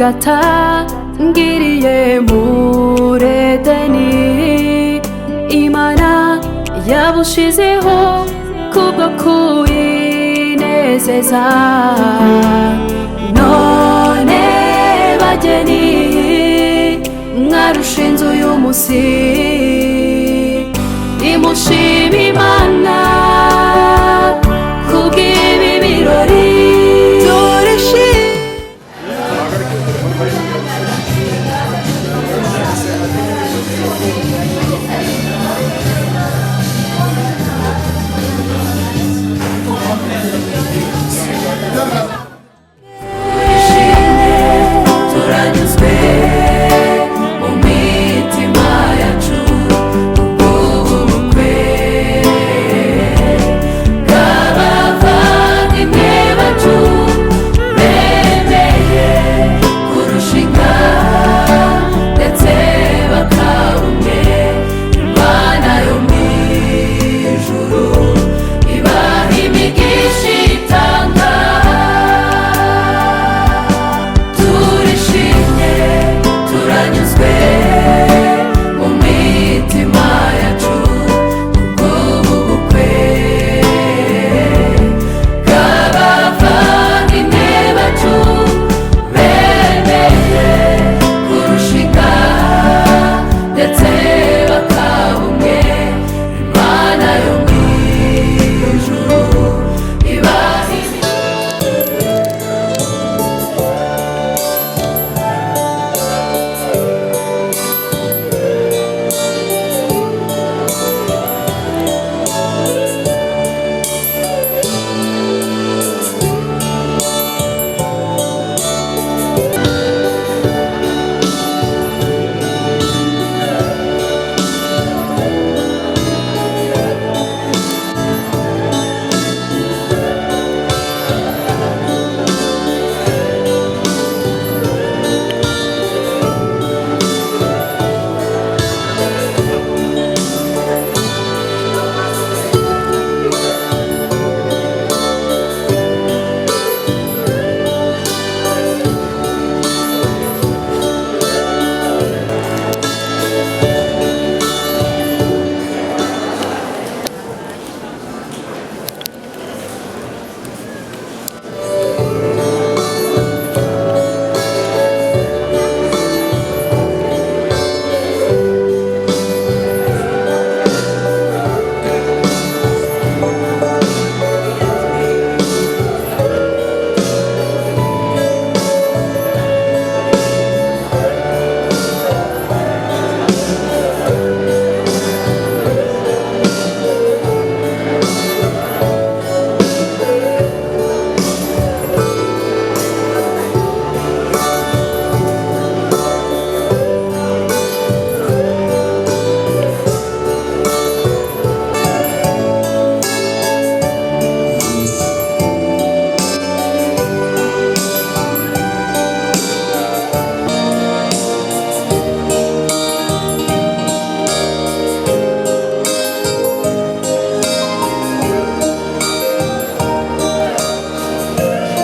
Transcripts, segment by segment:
bwatangiriye muri Edeni, Imana yabushizeho kubwo kuyinezeza. None bageni mwarushinze uyu munsi, nimushime Imana kubw'ibi birori.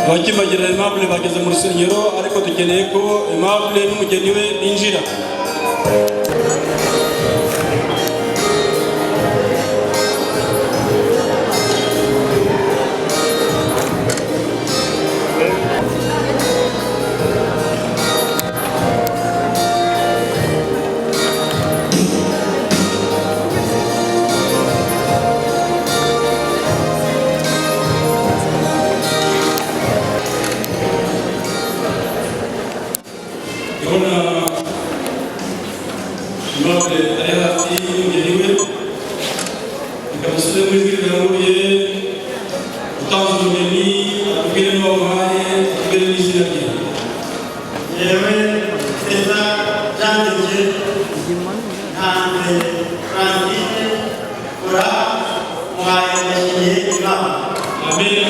Abakimagira Aimable bageze mu rusengero, ariko dukeneye ko Aimable n'umugeni we binjira. Aimable ari hafi y'umugeni we, ikamusore muri ziri gahuye utanze umugeni atubwire n'uwamuhaye, atubwire n'izina rye. Yewe Seza Jandike Ntanze Francine Kura muhaye yashyiye Imana. Amen.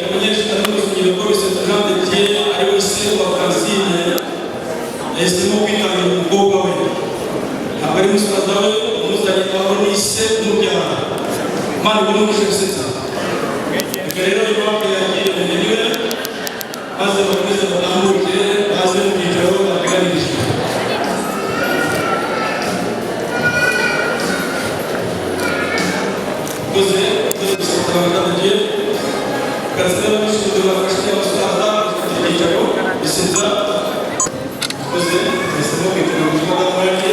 Umunyeshuri ari mu rusengero rwo Seza Jandike ari we se wa Francine yahisemo kwitangira umukobwa we, ntabwo ari musaza we, umuzanye aho ni se umubyara. Imana ibone umugisha gusetsa. Reka rero Aimable yakire umugeni we maze maze bakomeze batambuke baze mu byicaro bateganyirijwe. Koze gusobanukirwa kazi n'abashinzwe bafashe abasaza bafite ibyicaro bisiza koze bisimo kwitegura ubuzima bw'abaturage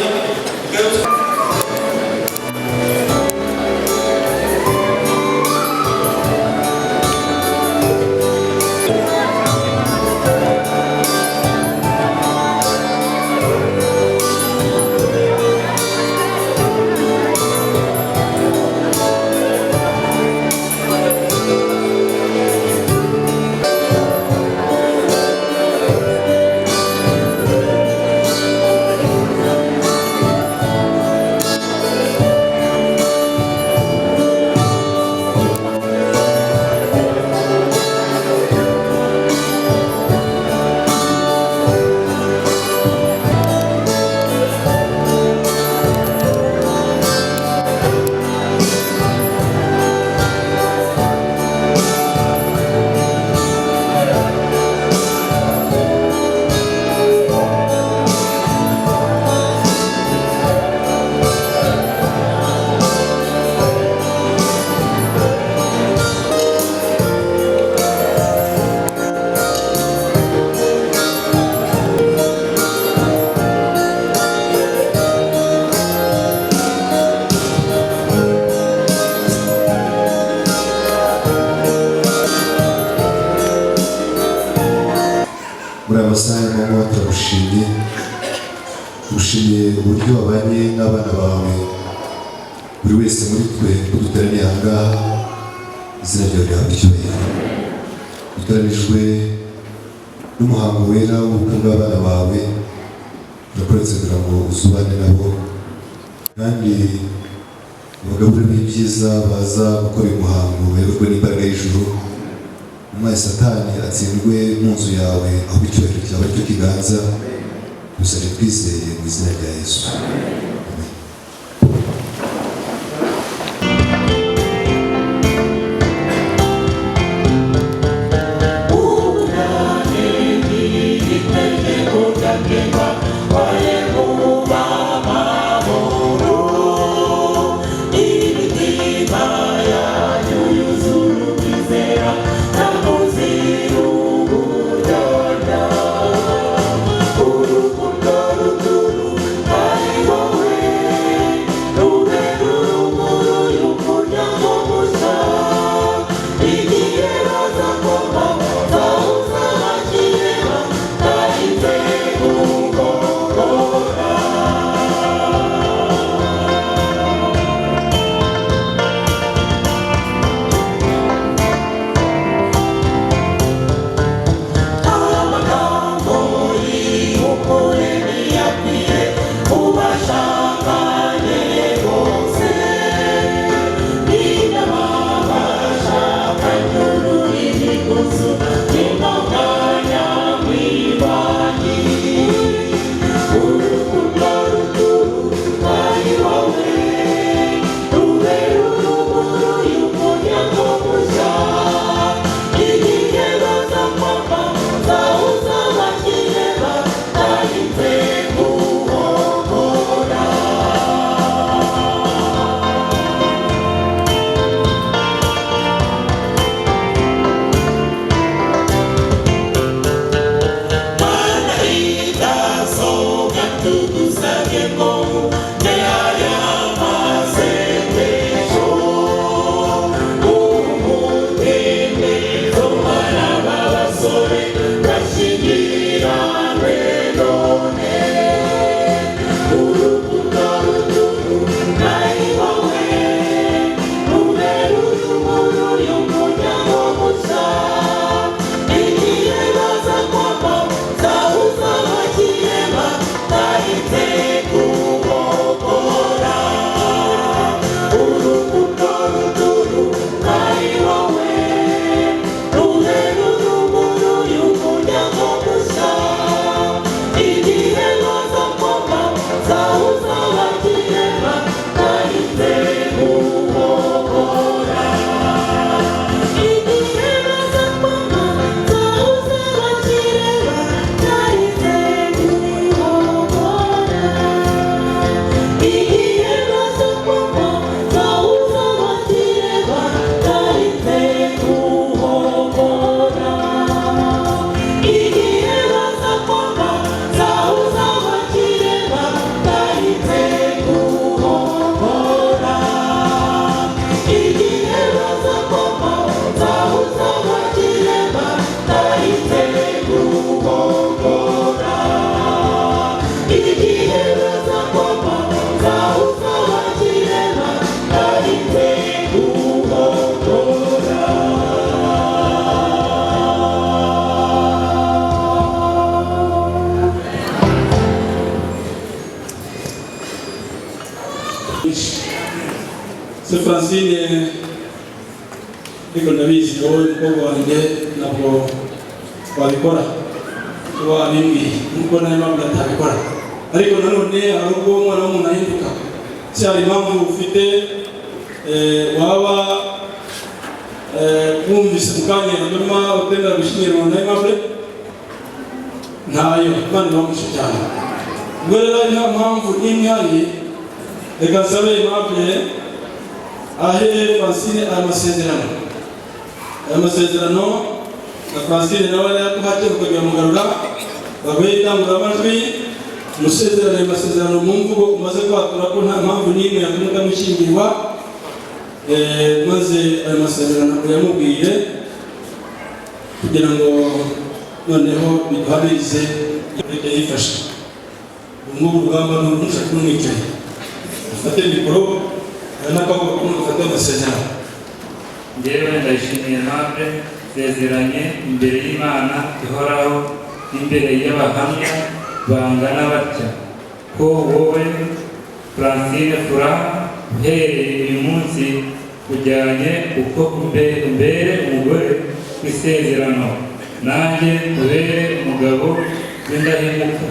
amasaha y'amanywa turagushimiye uburyo wabanye n'abana bawe buri wese muri twe duteraniye aha ngaha izina ryawe rihabwa icyubahiro duteranijwe n'umuhango wera w'ubukwe bw'abana bawe turakuretse kugira ngo uzubane nabo kandi abagabura b'ibyiza baza gukora uyu muhango bayoborwe n'imbaraga y'ijuru umwanya satani atsindwe mu nzu yawe aho icyubahiro cyawe aricyo kiganza dusabye twizeye mu izina rya Yesu. Oh, se Francine ariko ndabizi wowe umukobwa wanjye ntabwo wabikora kuba wabimbwiye nkuko nawe mpamvu atabikora ariko nanone hari ubwo umwana w'umuntu ahinduka si hari impamvu ufite waba wumvise mu kanya nyuma utenda gushimira umuntu ayimpamvu ntayo Imana ibamushe cyane ubwo rero nta mpamvu n'imwe ihari reka nsabe impamvu ahe Francine aya masezerano na Francine nawe yakuhate ukagira mugarura baguhe indangururamajwi musezerano ayo masezerano mu mvugo umaze kwatura ko nta mpamvu n'imwe yatuma utamushyingirwa maze ayo masezerano uyamubwiye kugira ngo noneho biduhamirize ibyo yifashe nk'ubu urugamba n'urushaka n'umwicaye ufate mikoro n'akaboko kumwe ufate amasezerano. Njyewe ndayishimiye Aimable nsezeranye imbere y'Imana ihoraho n'imbere y'abahamya bangana batya ko wowe Francine Furaha uhereye uyu munsi ujyanye uko umbere umugore w'isezerano nanjye ubere umugabo w'indahemuka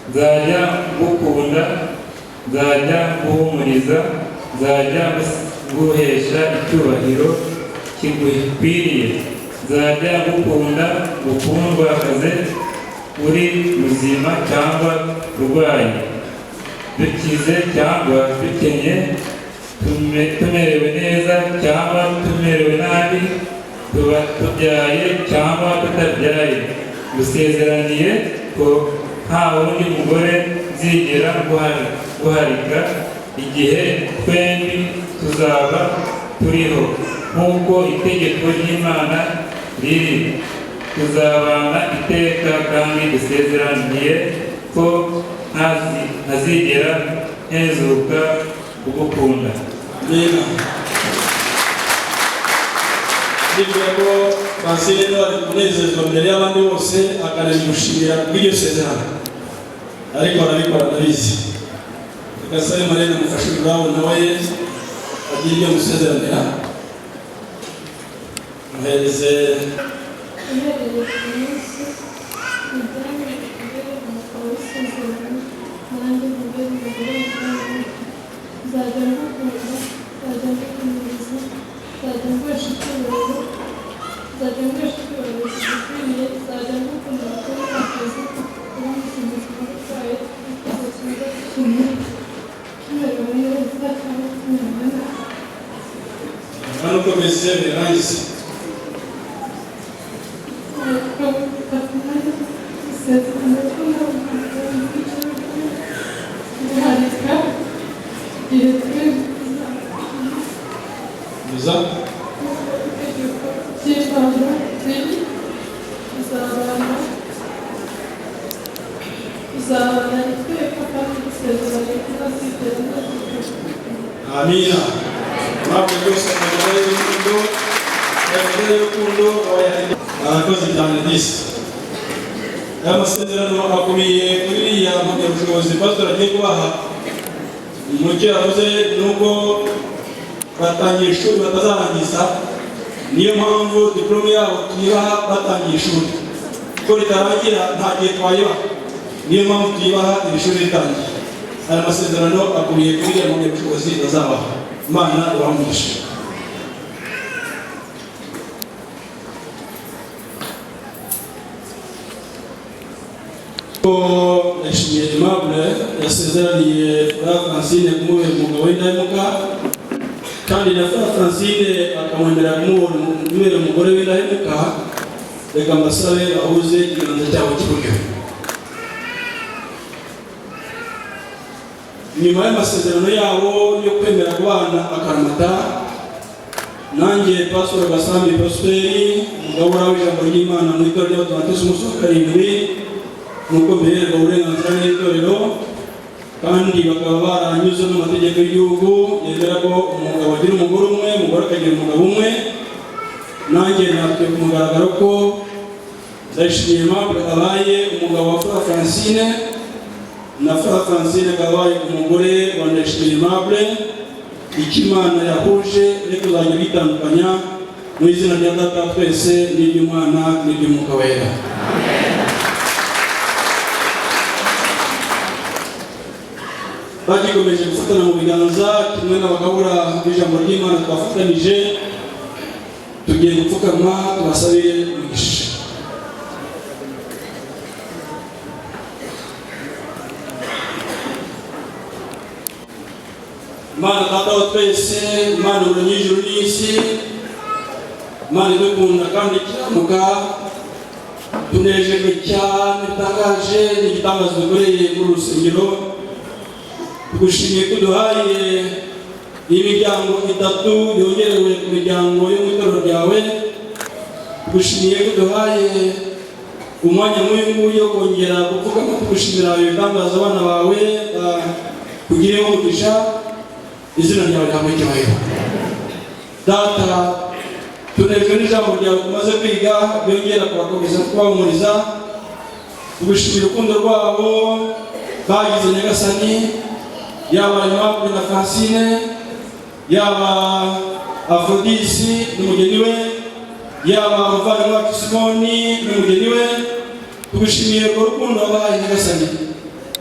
nzajya ngukunda nzajya nguhumuriza nzajya nguhesha icyubahiro kigukwiriye nzajya ngukunda gukundwakaze uri muzima cyangwa urwaye dukize cyangwa dukenye tumerewe neza cyangwa tumerewe nabi tubyaye cyangwa tutabyaye gusezeraniye ko nta wundi mugore nzigera guharika igihe twembi tuzaba turiho nk'uko itegeko ry'Imana riri tuzabana iteka kandi dusezeraniye ko ntazigera ntezuka kugukunda. Ndibwira ko Francine ari kunezezwa mbere y'abandi bose akanabimushimira kubw'iryo sezerano ariko arabikora ndabizi reka sabe Marene amufashe ururabo nawe agira ibyo amusezeranira muhereze hano komisiyo birangiza amina mwabwe rwose amagara y'urukundo arakoze cyane disi aya masezerano akubiye kuri iriya mpamyabushobozi pastor agiye kubaha umucyo yavuze nubwo batangiye ishuri batazarangiza niyo mpamvu diplome yabo tuyibaha batangiye ishuri kuko ritarangira nta gihe twayibaha niyo mpamvu tuyibaha iri shuri ritangiye aya masezerano akubiye kuri iriya mpamyabushobozi bazabaha Imana ibamugishe ko yashimiye Aimable yasezeraniye Furaha Francine kumubera umugabo w'indahemuka kandi na Furaha Francine akamwemerera kumubera umugore w'indahemuka reka mbasabe bahuze ikiganza cyabo cy'iburyo nyuma y'amasezerano yabo yo kwemera kubana akaramata nanjye Pastor Gasambi Prosperi umugabo w'ijambo ry'Imana mu itorero ry'Abadiventiste umunsi wa karindwi nuko mbererwa uburenganzira n'itorero kandi bakaba baranyuze mu mategeko y'igihugu yemera ko umugabo agira umugore umwe umugore akagira umugabo umwe nanjye natwe ku mugaragaro ko ndayishimiye Aimable abaye umugabo wa Furaha Francine na Francine Gabaye umugore wa Ndayishimiye Aimable, ikimana yahuje ariko kuzajya bitandukanya mu izina rya Data twese n'iry'Umwana n'iry'Umwuka wera. Bagikomeje gufatana mu biganza kimwe n'abagabura b'ijambo ry'Imana twafatanije, tugiye gupfukama tubasabire umugisha. Imana Data wa twese, Imana uremye ijuru n'isi, Imana idukunda kandi ikiranuka, tunejejwe cyane bitangaje n'igitangazo dukoreye muri rusengero. Tugushimiye ko duhaye imiryango itatu yongerewe ku miryango yo mu itorero ryawe. Tugushimiye ko duhaye umwanya nk'uyu wo kongera gupfukama tugushimira ibitangaza abana bawe kugireho umugisha. Izina ryawe rihabwe icyubahiro. Data, tunejwe n'ijambo ryawe tumaze kwiga, byongera kubakomeza kubahumuriza. Tugushimira urukundo rwabo bagize Nyagasani, yaba Aimable na Francine, yaba Aphrodisi n'umugeni we, yaba umuvandimwe wacu Simoni n'umugeni we. Tugushimiye urwo rukundo wabahaye Nyagasani.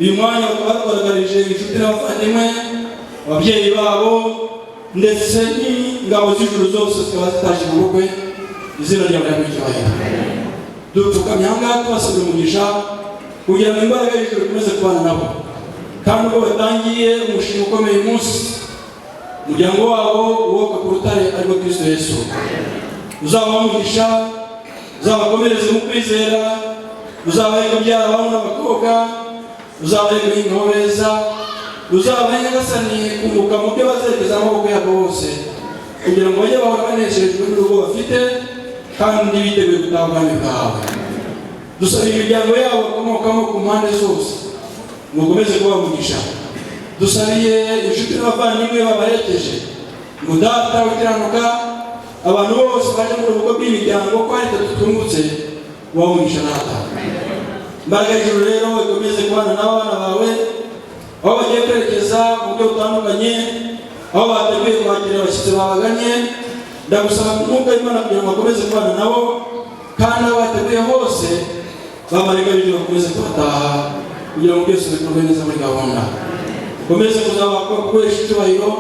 Uyu mwanya bakagaragarije inshuti n'abavandimwe, ababyeyi babo ndetse n'ingabo z'ijuru zose zikaba zitaje mu bukwe. Izina ryawe rihabwe icyubahiro. Dupfukamye aha ngaha tubasabira umugisha kugira ngo imbaraga y'ijuru ikomeze kubana nabo, kandi ubwo batangiye umushinga ukomeye umunsi, umuryango wabo uwoka ku rutare ariko Kristo Yesu, uzabaha umugisha, uzabakomereze mu kwizera, uzabahe kubyara abahungu n'abakobwa, uzabahe guhingaho beza, uzabahe Nyagasani kunguka mu byo bazerekeza amaboko yabo bose, kugira ngo bajye bahora banejejwe n'urugo bafite kandi biteguye gutaha ubwami bwawe. Dusaba imiryango yabo bakomokamo ku mpande zose ngo ukomeze kubaha umugisha. Dusabiye inshuti n'abavandimwe babaherekeje ngo Data ukiranuka, abantu bose baje mu rugo rw'imiryango ko ari itatu twungutse, ubahe umugisha Data. Imbaraga y'ijuru rero ikomeze kubana n'abana bawe aho bagiye kwerekeza mu buryo butandukanye, aho bateguye kwakira abashyitsi babaganye. Ndagusaba Mwuka w'Imana kugira ngo bakomeze kubana nabo, kandi aho bateguye hose bamarika ibyo bakomeze kubataha kugira ngo byose bikorwe neza muri gahunda. Bakomeze kuzabakoresha icyubahiro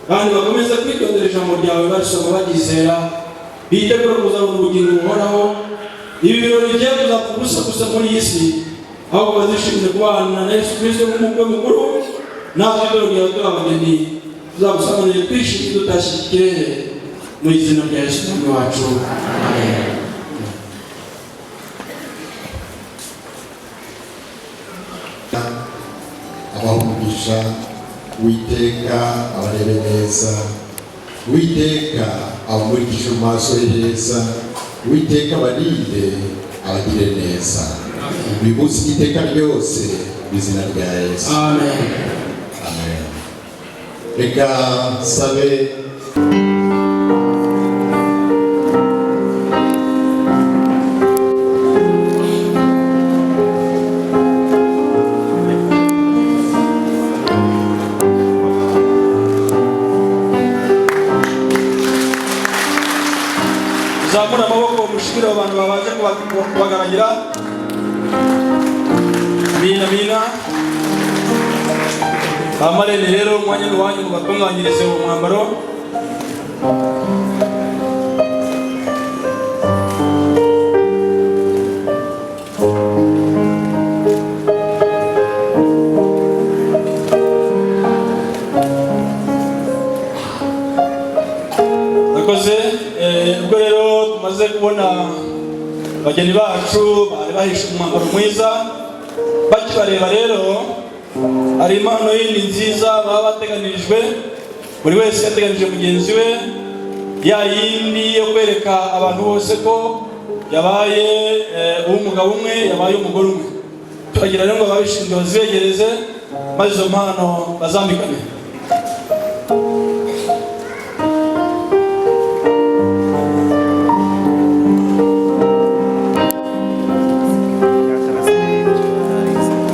kandi bakomeze kwitondera ijambo ryawe barisoma baryizera, bitegura kuzabona ubugingo buhoraho. Ibi birori bigiye kuzapfa ubusa gusa muri iyi si, ahubwo bazishimire kubana na Yesu Kristo nk'umukwe mukuru. Natwe itorero ryawe turi abageni tuzagusanganire twishimye dutashye ikirere, mu izina rya Yesu Umwami wacu, amen. Abaha umugisha, Uwiteka abarebe neza, Uwiteka abamurikishe mu maso ye heza, Uwiteka abarinde abagire neza, uyu munsi n'iteka ryose mu izina rya Yesu, Amen. Amen. Reka sabe zamura amaboko mushimire abantu babaje kubagaragira. Mina mina amarene rero umwanya n'uwanyu mubatunganyirize uwo mwambaro. Nakoze ubwo rero tumaze kubona bageni bacu bari bahishe umwambaro mwiza, bakibareba rero hari impano yindi nziza baba bateganirijwe. Buri wese yateganije mugenzi we ya yindi yo kwereka abantu bose ko yabaye umugabo umwe, yabaye umugore umwe. Turagira rero ngo ababishinzwe bazibegereze maze izo mpano bazambikane.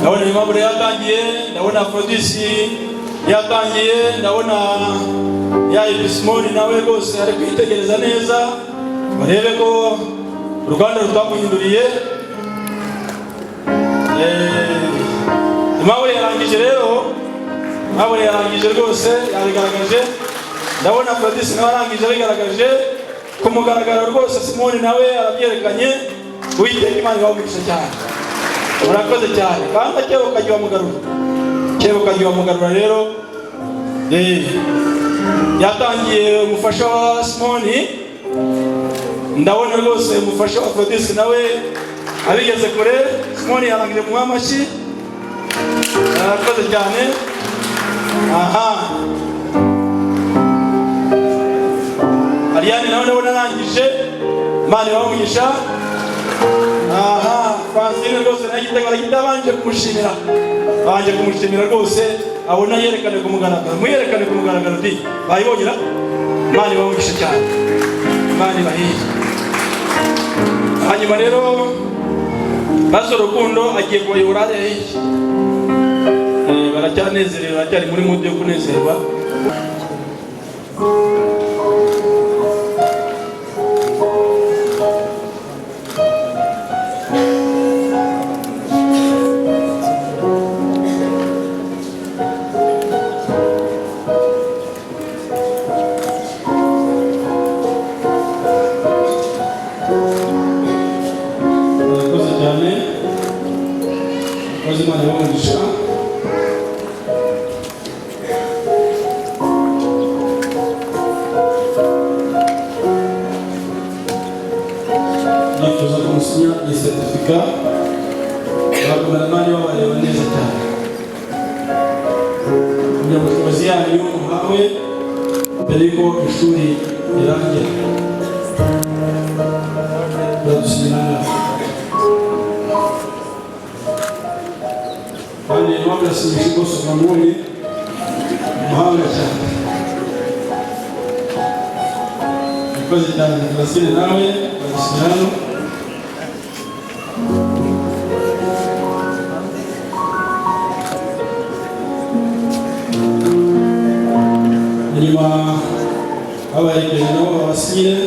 Ndabona impamvu rero yatangiye Aphrodisi yatangiye, ndabona ya Simoni nawe rwose ari kwitegereza neza barebe ko uruganda rutamuhinduriye. Impamvu yarangije rero, impamvu yarangije rwose yabigaragaje. Ndabona Aphrodisi nawe arangije abigaragaje ku mugaragaro rwose. Simoni nawe arabyerekanye. Uwiteka Imana ibamugisha cyane, murakoze cyane. Kandi akebo kagiye bamugarura, akebo kagiye bamugarura rero. Yatangiye umufasha wa Simoni, ndabona rwose umufasha wa Aphrodisi nawe abigeze kure. Simoni yarangije mu amashyi, murakoze cyane. Ariane nawe ndabona arangije, Imana ibamugisha. Francine rwose nagitego aragitabanje kumushimira, banje kumushimira rwose. Abona yerekane ku mugaragaro, muyerekane ku mugaragaro ndi bayibonyera. Imana ibamugisha cyane, Imana ibahiye. Hanyuma rero Maso Rukundo agiye kubayobora hariya hirya. Baracyanezerewe, baracyari muri mude yo kunezerwa. Imana ibamugisha. Nifuza kumusinya iyi seritifika, abakomeramani babareba neza cyane. Umuyobozi yanyu muhawe mbere yuko ishuri rirangira. Baradusinyira kandi impamvu yasinyisha rwose mwamubonye umuhanga cyane. Murakoze cyane. Turasire nawe badusinyira hano. Nyuma abaherekeje nabo babasinyire.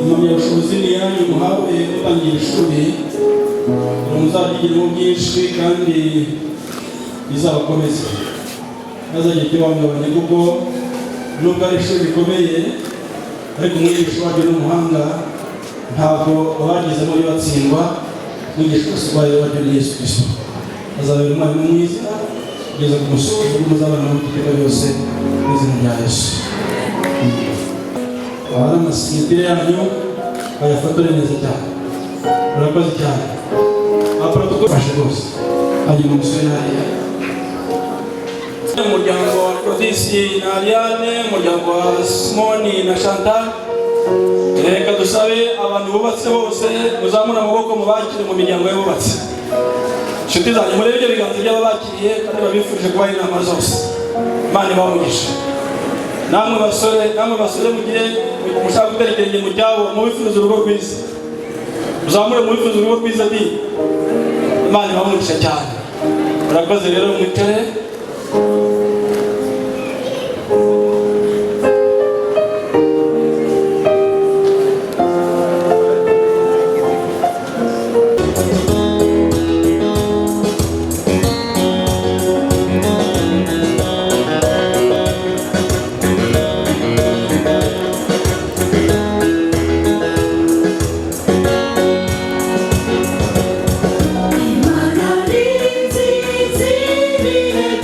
Impamyabushobozi ni yanyu muhawe gutangira ishuri, muzabigiramo byinshi kandi bizabakomeza. Ntazajye kibahungabanya kuko nubwo ari ishuri rikomeye, ariko umwigisha waryo n'umuhanga ntabwo abagezemo bibatsindwa. Umwigisha wese waryo ni Yesu Kristo. Azabera umwarimu mwiza kugeza ku musozo w'umuzabana w'iteka byose mu izina rya Yesu. Abana amasinitire yanyu bayafatore neza cyane. Murakoze cyane. Protokole fashe rwose. Hanyuma umusore hariya. Umuryango wa Aphrodisi na Ariane, umuryango wa Simoni na Chantal, reka dusabe abantu bubatse bose muzamura amaboko mubakire mu miryango y'abubatse. Inshuti zanjye murebe ibyo biganza by'ababakiriye kandi babifurije kubaha inama zose. Imana ibamugisha. Namwe basore mugire mushaka gutera ikirenge mu cyabo, mubifuza urugo rwiza. Muzamure mubifuza urugo rwiza ndi. Imana ibamugisha cyane. Murakoze rero mwicare. Imana ni nziza ibihe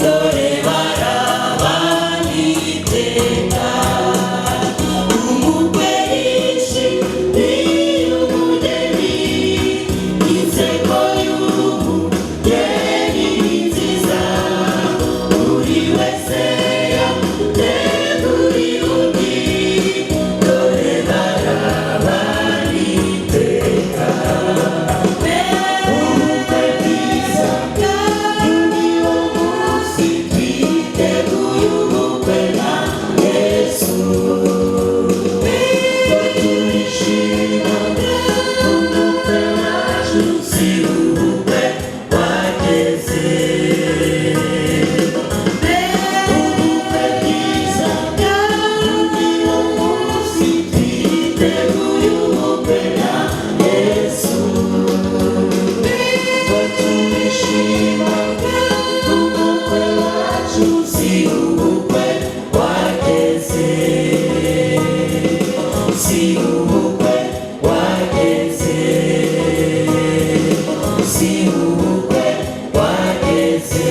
dore barabana iteka umukwe yishimiye umugeni inseko y'umugeni ni nziza buri wese yateguriye undi dore barabana iteka ubukwe bwiza kandi uwo munsi twiteguye ubukwe na Yesu turishima ubukwe wacu si ubukwe wageze ubukwe bwiza kandi uwo munsi twiteguye ubukwe na Yesu turishima ubukwe wacu si ubukwe wageze si ubukwe wageze si ubukwe wageze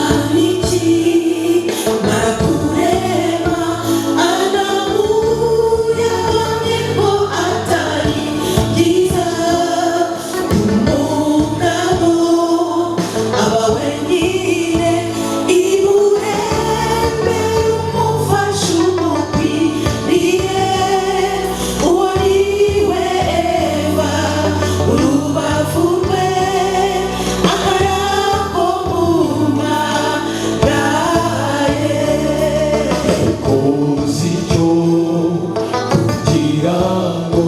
Imariki marakureba anamuya wameko atari byiza umugabo aba wenyine iburembe umufasha umukwiriye uwo ni we Eva urubavu rwe akarako mumagaye Uzicyo kugira ngo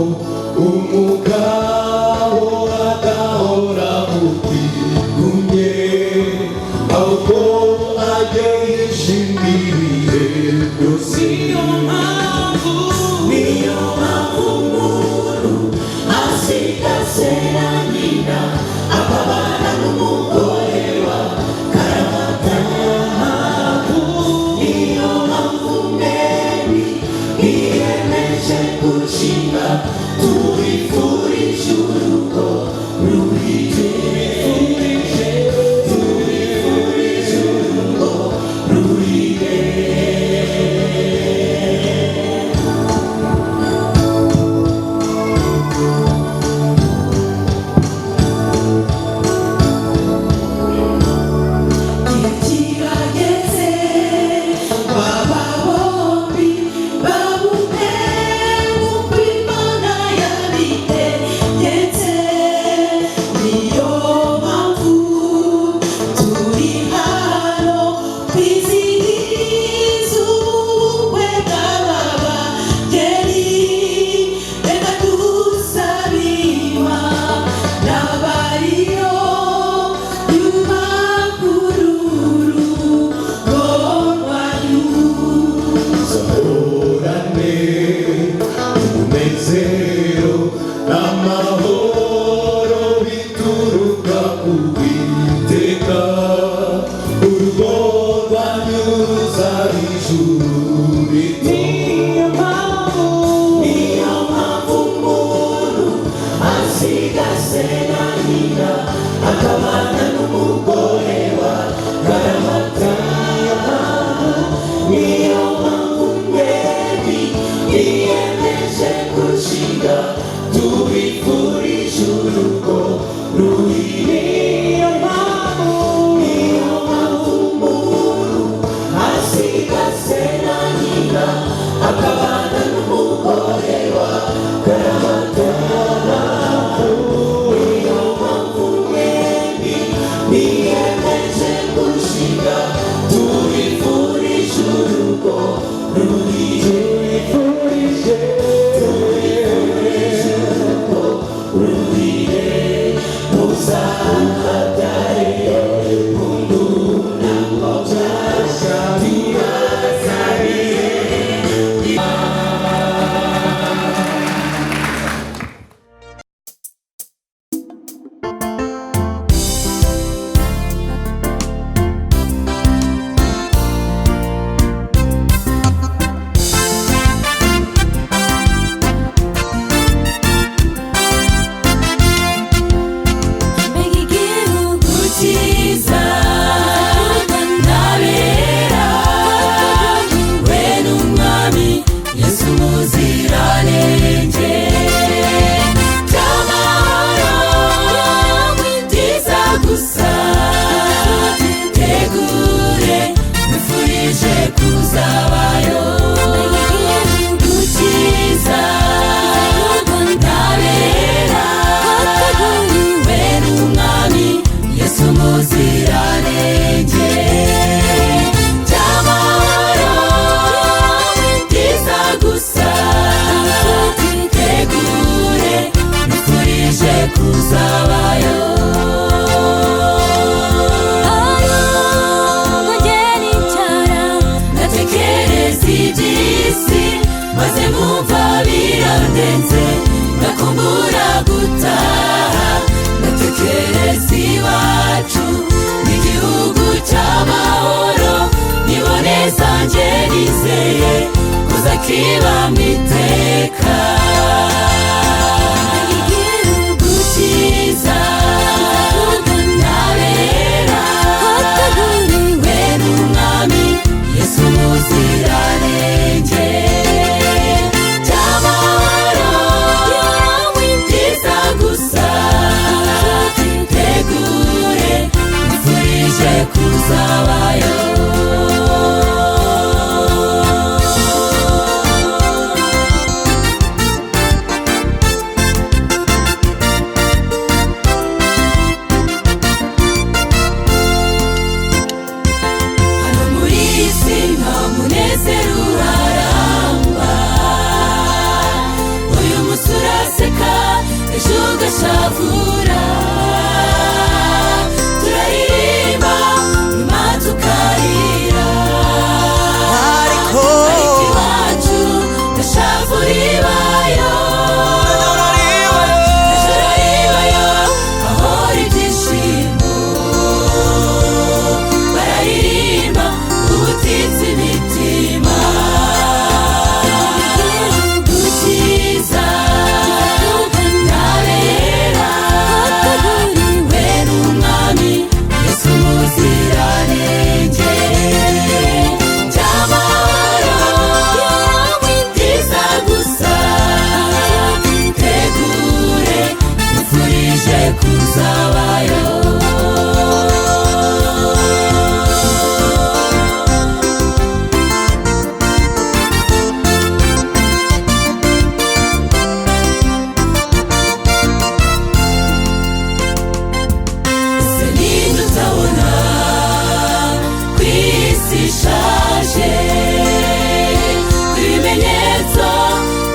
umugabo adahora mu bwigunge ahubwo ajye yishimire byose niyo mpamvu umuntu asigasira nyina akabana n'umugore wa karamata niyo mpamvu mwembi biyemeje gushinga tubifurije urugo ruhire tubifurije urugo ruhire kirageze baba bombi babune uko Imana yabitegetse niyo maze nkumva birandenze ndakumbura gutaha ndatekereza iwacu n'igihugu cy'amahoro niboneza njye nizeye kuza kibamo iteka igihugu cyiza nabera hateguriwe n'umwami Yesu muziranenge cy'amahoro byiza gusa tegure nifurije kuzabayo shavura turaririmba nyuma tukarira ariko iwacu ndashavura ibayo ahora ibyishimo bararirimba ubutitsa imitima igihugu cyiza muziranenge cy'amahoro byiza gusa tegure nifurije kuzabayo ishaje ibimenyetso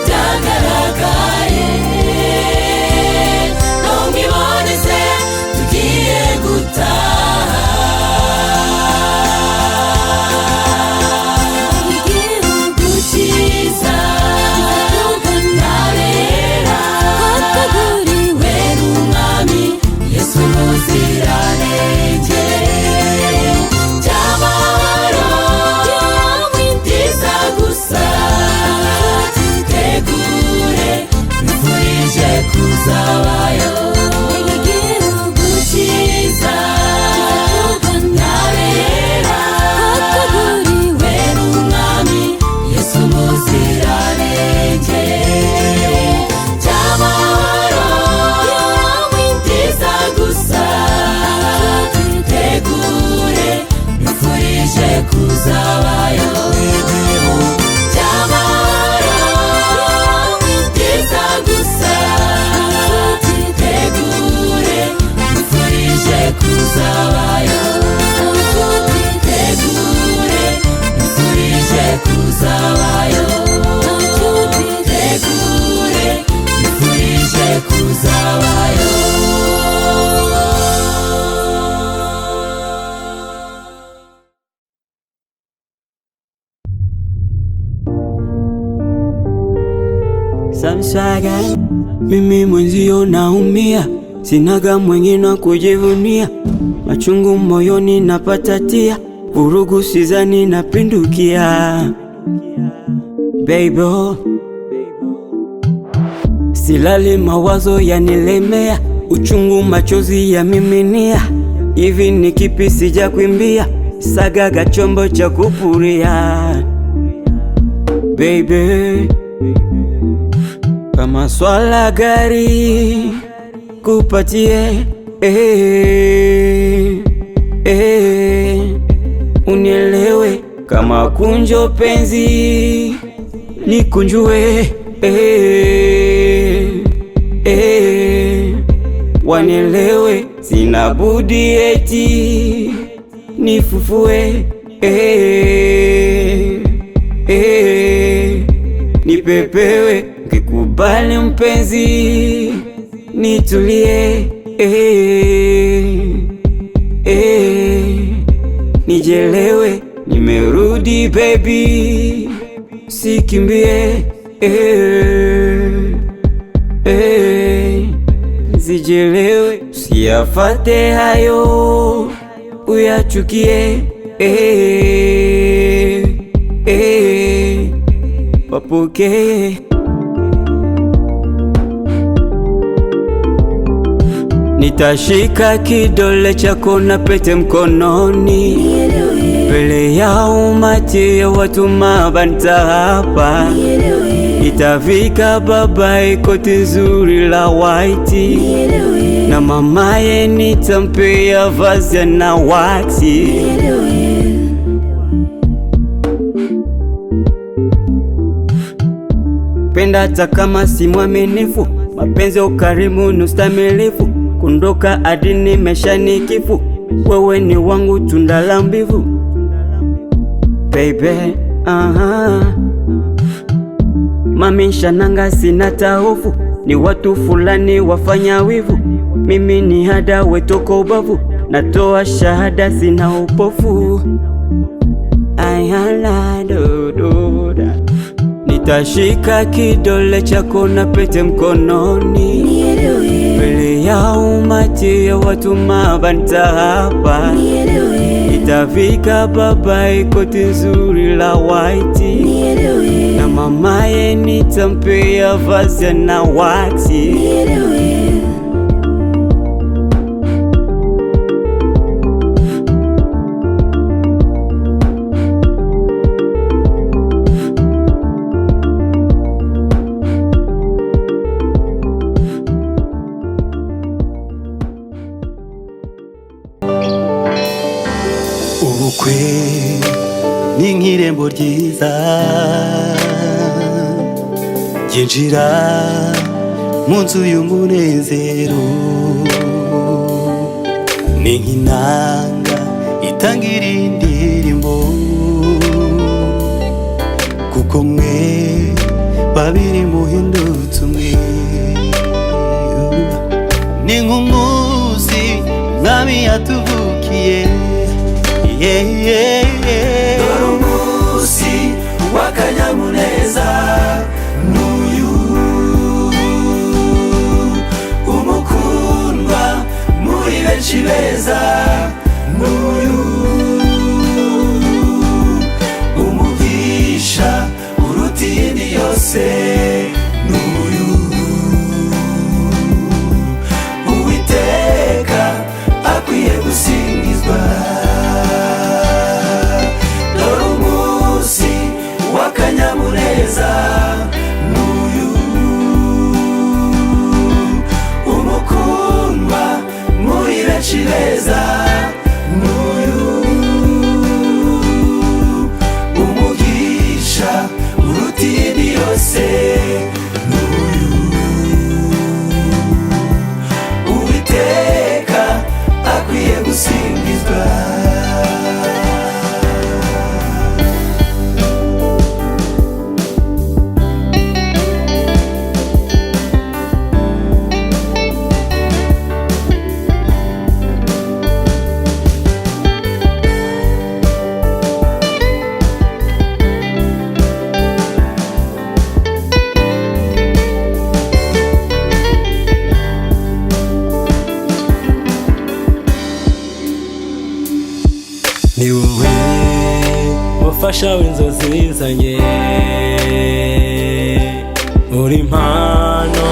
byagaragaye no mwiboneze tugiye gutaha igihugu cyiza nabera hateguriwe n'umwami Yesu muziranenge kuzabayo igihugu cyiza nabera hateguriwe n'umwami Yesu muziranenge cy'amahoro byiza gusa tegure nifurije kuzabayo cy'amahoro byiza gusa tegure nifurije kuzabayo tegure nifurije kuzabayo tegure nifurije kuzabayo Samsaga, mimi mwenzio naumia, sinaga mwingine wa kujivunia, machungu moyoni napatatia, vurugu sizani napindukia. Baby, silali mawazo yanilemea, uchungu machozi ya miminia, hivi ni kipi sija kuimbia, sagaga chombo cha kupuria. Baby, kama swala gari kupatie unielewe, kama kunjo penzi nikunjue wanielewe, sina budi eti nifufue nipepewe, kikubali mpenzi nitulie nijelewe, nimerudi baby, sikimbie Sijelewe, usiyafate hayo uyachukie, wapokee. Nitashika kidole chako na pete mkononi, mbele ya umati ya watu mabanta hapa. Itafika babae koti nzuri la white, na mamaye nitampea vazi na waxi. Penda hata kama si mwaminifu, mapenzi ukarimu nustamilifu, kundoka hadi nimeshanikifu, wewe ni wangu tunda la mbivu. Baby, mami shananga sina tahofu, ni watu fulani wafanya wivu, mimi ni hada wetoko ubavu, natoa shahada sina upofu. Ayala dododa, nitashika kidole chako na pete mkononi, mbele ya umati ya watu mabanta hapa. Itafika babae koti nzuri la white, na mamaye nitampea vazi na waxi. Ubukwe ni nk'irembo ryiza ryinjira mu nzu y'umunezero, ni nk'inanga itangira indirimbo, kuko mwe babiri muhindutse umwe. Ni nk'umunsi mwami yatuvukiye, dore umunsi w'akanyamuneza n'uyu, umukundwa muri benshi beza n'uyu, umugisha uruta iyindi yose n'uyu, Uwiteka akwiye gusingizwa. Akanyamuneza n'uyu, umukundwa muri benshi beza n'uyu, umugisha uruta iyindi yose n'uyu, Uwiteka akwiye gusingizwa. ni wowe mufasha w'inzozi zanye, uri impano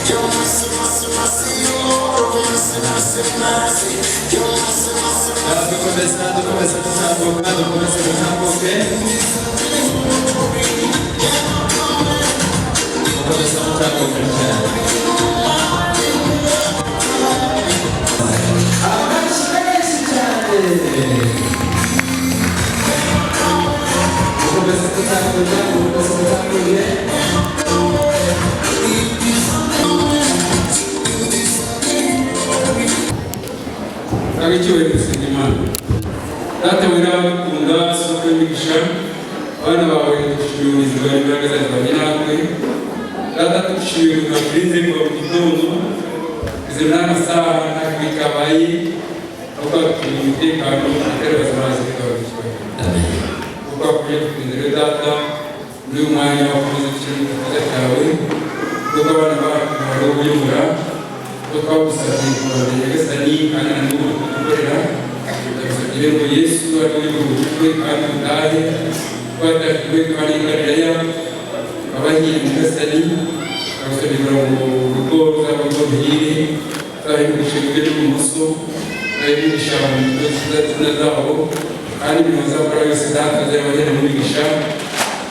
Mercy, your mercy, mercy, your mercy, mercy, mercy. dukomeza gutambuka dukomeze gutambuke dukomeza gutambuka cyane Agicyubahiro gusenga Imana. Data wera abagukunda soko y'imigisha abana bawe dushimiye uburinzi bwawe imbaraga zawe zabanye natwe. Data dushimiye ubuzima bwize kuva mu gitondo izo n'amasaha nta kibi kabaye ahubwo bakiriye umutekano atari bazamazi bikaba bikibahiro. Kuko wakomeje kugendera data muri uyu mwanya wakomeza gushyira mu gikorwa cyawe kuko abana bacu bari kuyobora tukabusabye kubabera nyagasani kandi na n'ubu tugukorera ndagusabye ngo Yesu ari we bujujwe kandi utahe twatajwe kandi Galilaya abahiye nyagasani ndagusabye ngo urugo ruzaba rwo ruhire uzahindurishe iburyo n'ibumoso uzahindurisha mu zina zabo kandi imirimo uzakora yose data uzayabagera mu migisha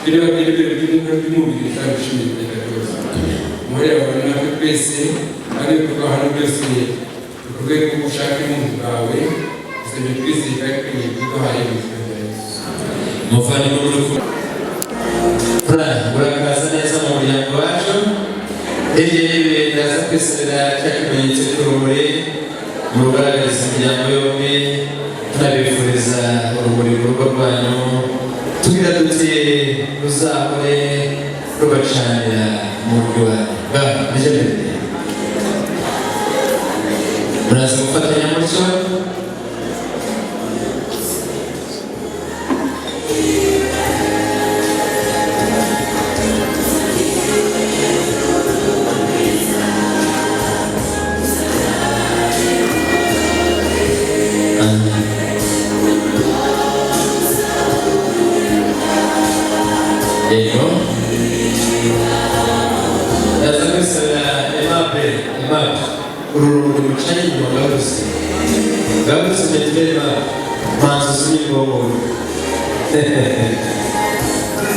bireba by'ibiro by'umubiri uzabishimira iteka ryose umubare wawe natwe twese kandi ibikorwa hano byose bikorwe nk'ubushake n'umuntu bwawe usabye twese kandi duhaye mu izina rya Yesu. umuvandimwe w'urukundo urakaza neza mu muryango wacu hirya y'ibi ndaza kwisabira cya kimenyetso cy'urumuri mu rugaragariza imiryango yombi tunabifuriza urumuri mu rugo rwanyu tugira duti ruzahore rubacanira mu rugo rwanyu muraza gufatanya mutyo yego ndaza kwisabira Aimable ururumuri rucanye inyuma garutse metero manzu z'imigongo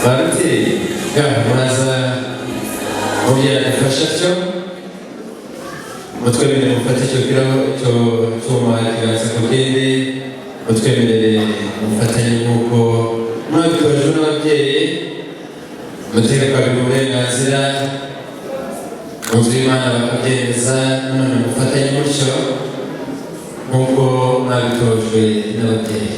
baruteye muraza mubwira dufasha cyo mutwemerere mufate icyo cyuma kiganza ku kindi mutwemerere mufatanye nk'uko mwabitojwe n'ababyeyi mutegekwaga uburenganzira mu nzu y'Imana bakabyemeza none mufatanye mutyo nk'uko mwabitojwe n'ababyeyi.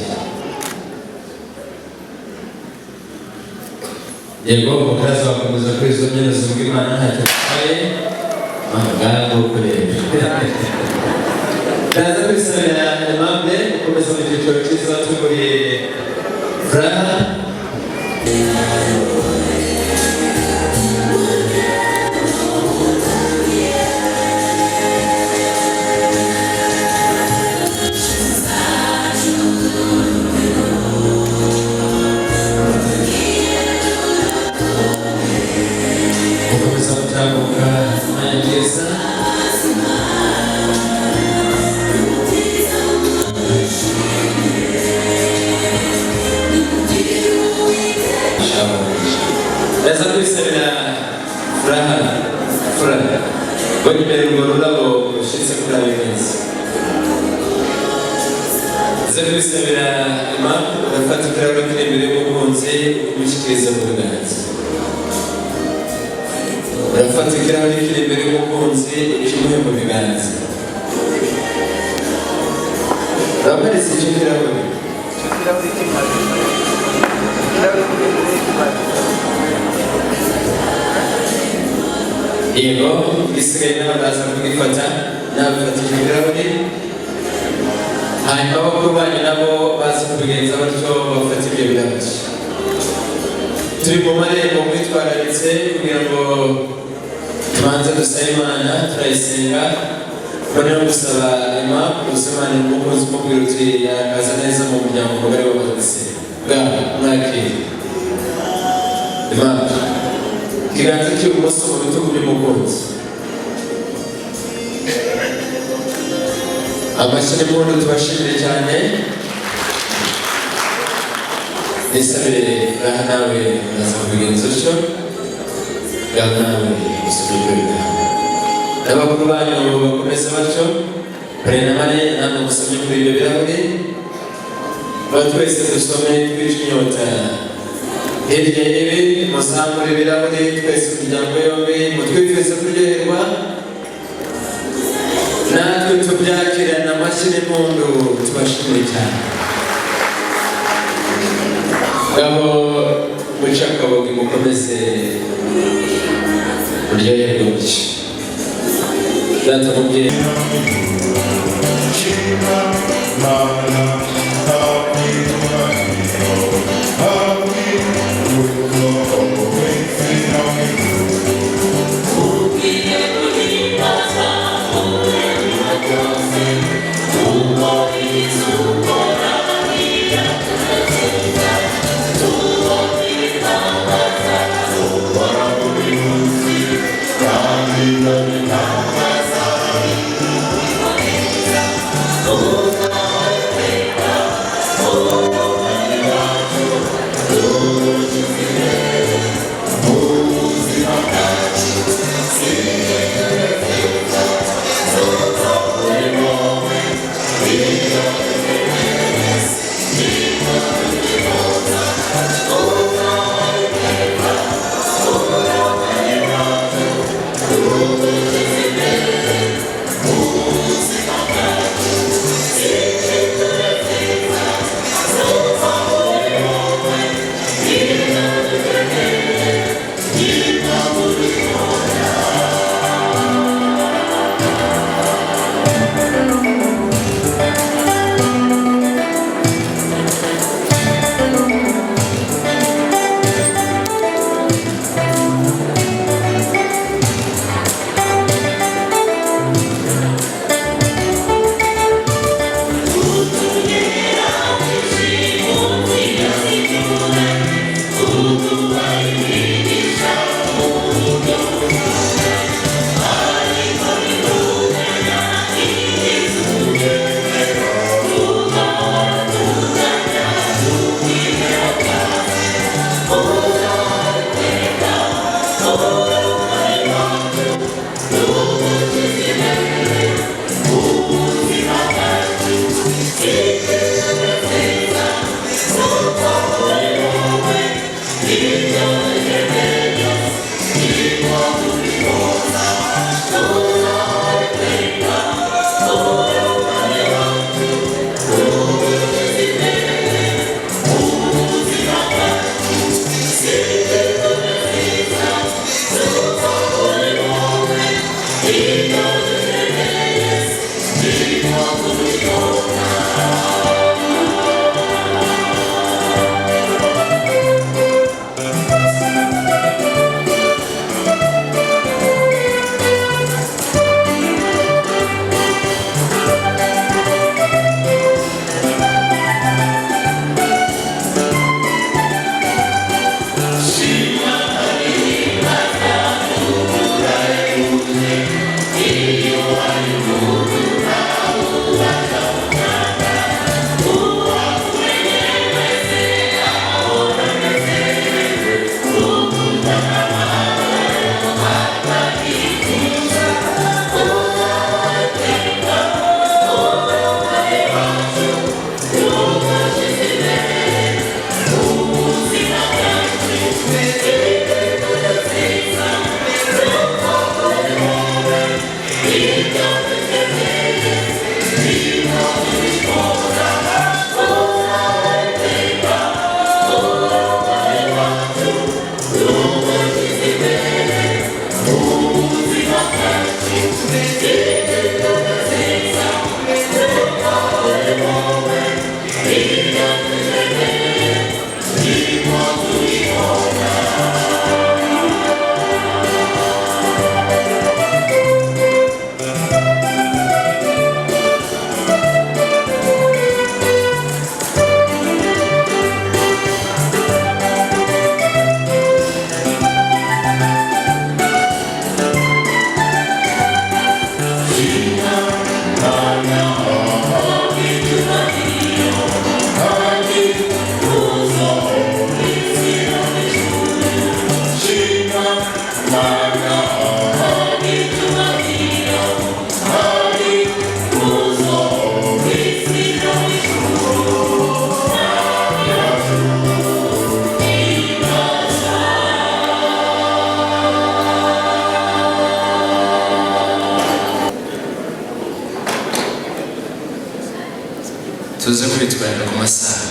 Yego umukazi wakomeza kuri izo mbyino zivuga Imana ntacyo bitwaye amagambo yo kureba ndaza kwisabira Aimable gukomeza mu cyiciro cyiza tuguriye furaha gukomeza gutambuka umwanya mwiza ndaza kwisabira furaha imbere urwo rurabo rushyitse kuri ayo meza ndaza kwisabira Aimable ugafata ikirahure kiri imbere y'umukunzi umushyikiriza mu biganza urafata ikirahure kiri imbere y'umukunzi ukimuhe mu biganza urabaritse icyo kirahure yego isigaye n'abadaza kugifata nabifatije ibirahure hanyuma abakuru banyu nabo bazi kubigenza batyo bafata ibyo birahure turi mu marembo mwitwararitse kugira ngo tubanze dusabe Imana turayisenga mbone no gusaba Aimable gusobanura umukozi umubwira uti yakaza neza mu muryango mugari w'abagase bwabo mwakire Aimable ikiganza cy'ibumoso mu bitugu by'umukunzi amashyi n'impundu tubashimire cyane nisabire ngaha nawe uraza kubigenza utyo ngaha nawe usubire n'abakuru banyu bakomeza batyo kare na mane namwe musomye kuri ibyo birahuri twese dusome twica inyota hirya y'ibi musangure ibirahuri twese ku miryango yombi mutwifurize kuryoherwa natwe tubyakirana amashyi n'impundu tubashimire cyane ngabo muca akabogi mukomeze kuryoherwa muke data mubyeyi Oh, kwitwarira ku masaha.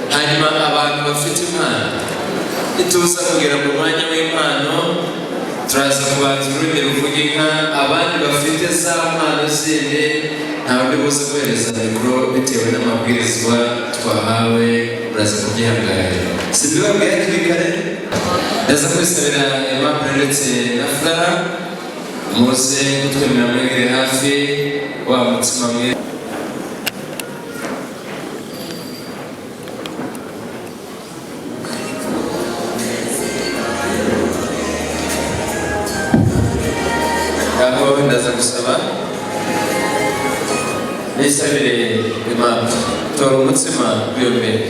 Hanyuma abantu bafite impano nituza kugera mu mwanya w'impano turaza kubanza ururimi ruvuga inka, abandi bafite za mpano zindi ntabwo buze guhereza mikoro bitewe n'amabwirizwa twahawe, muraza kubyihanganira. Si bibabwira hakiri kare, ndaza kwisabira Aimable ndetse na Furaha muze kutwemerera mwegere hafi wa mutima mwiza. Ndaza gusaba nisabire Aimable tora umutsima kuri iyo mbehe.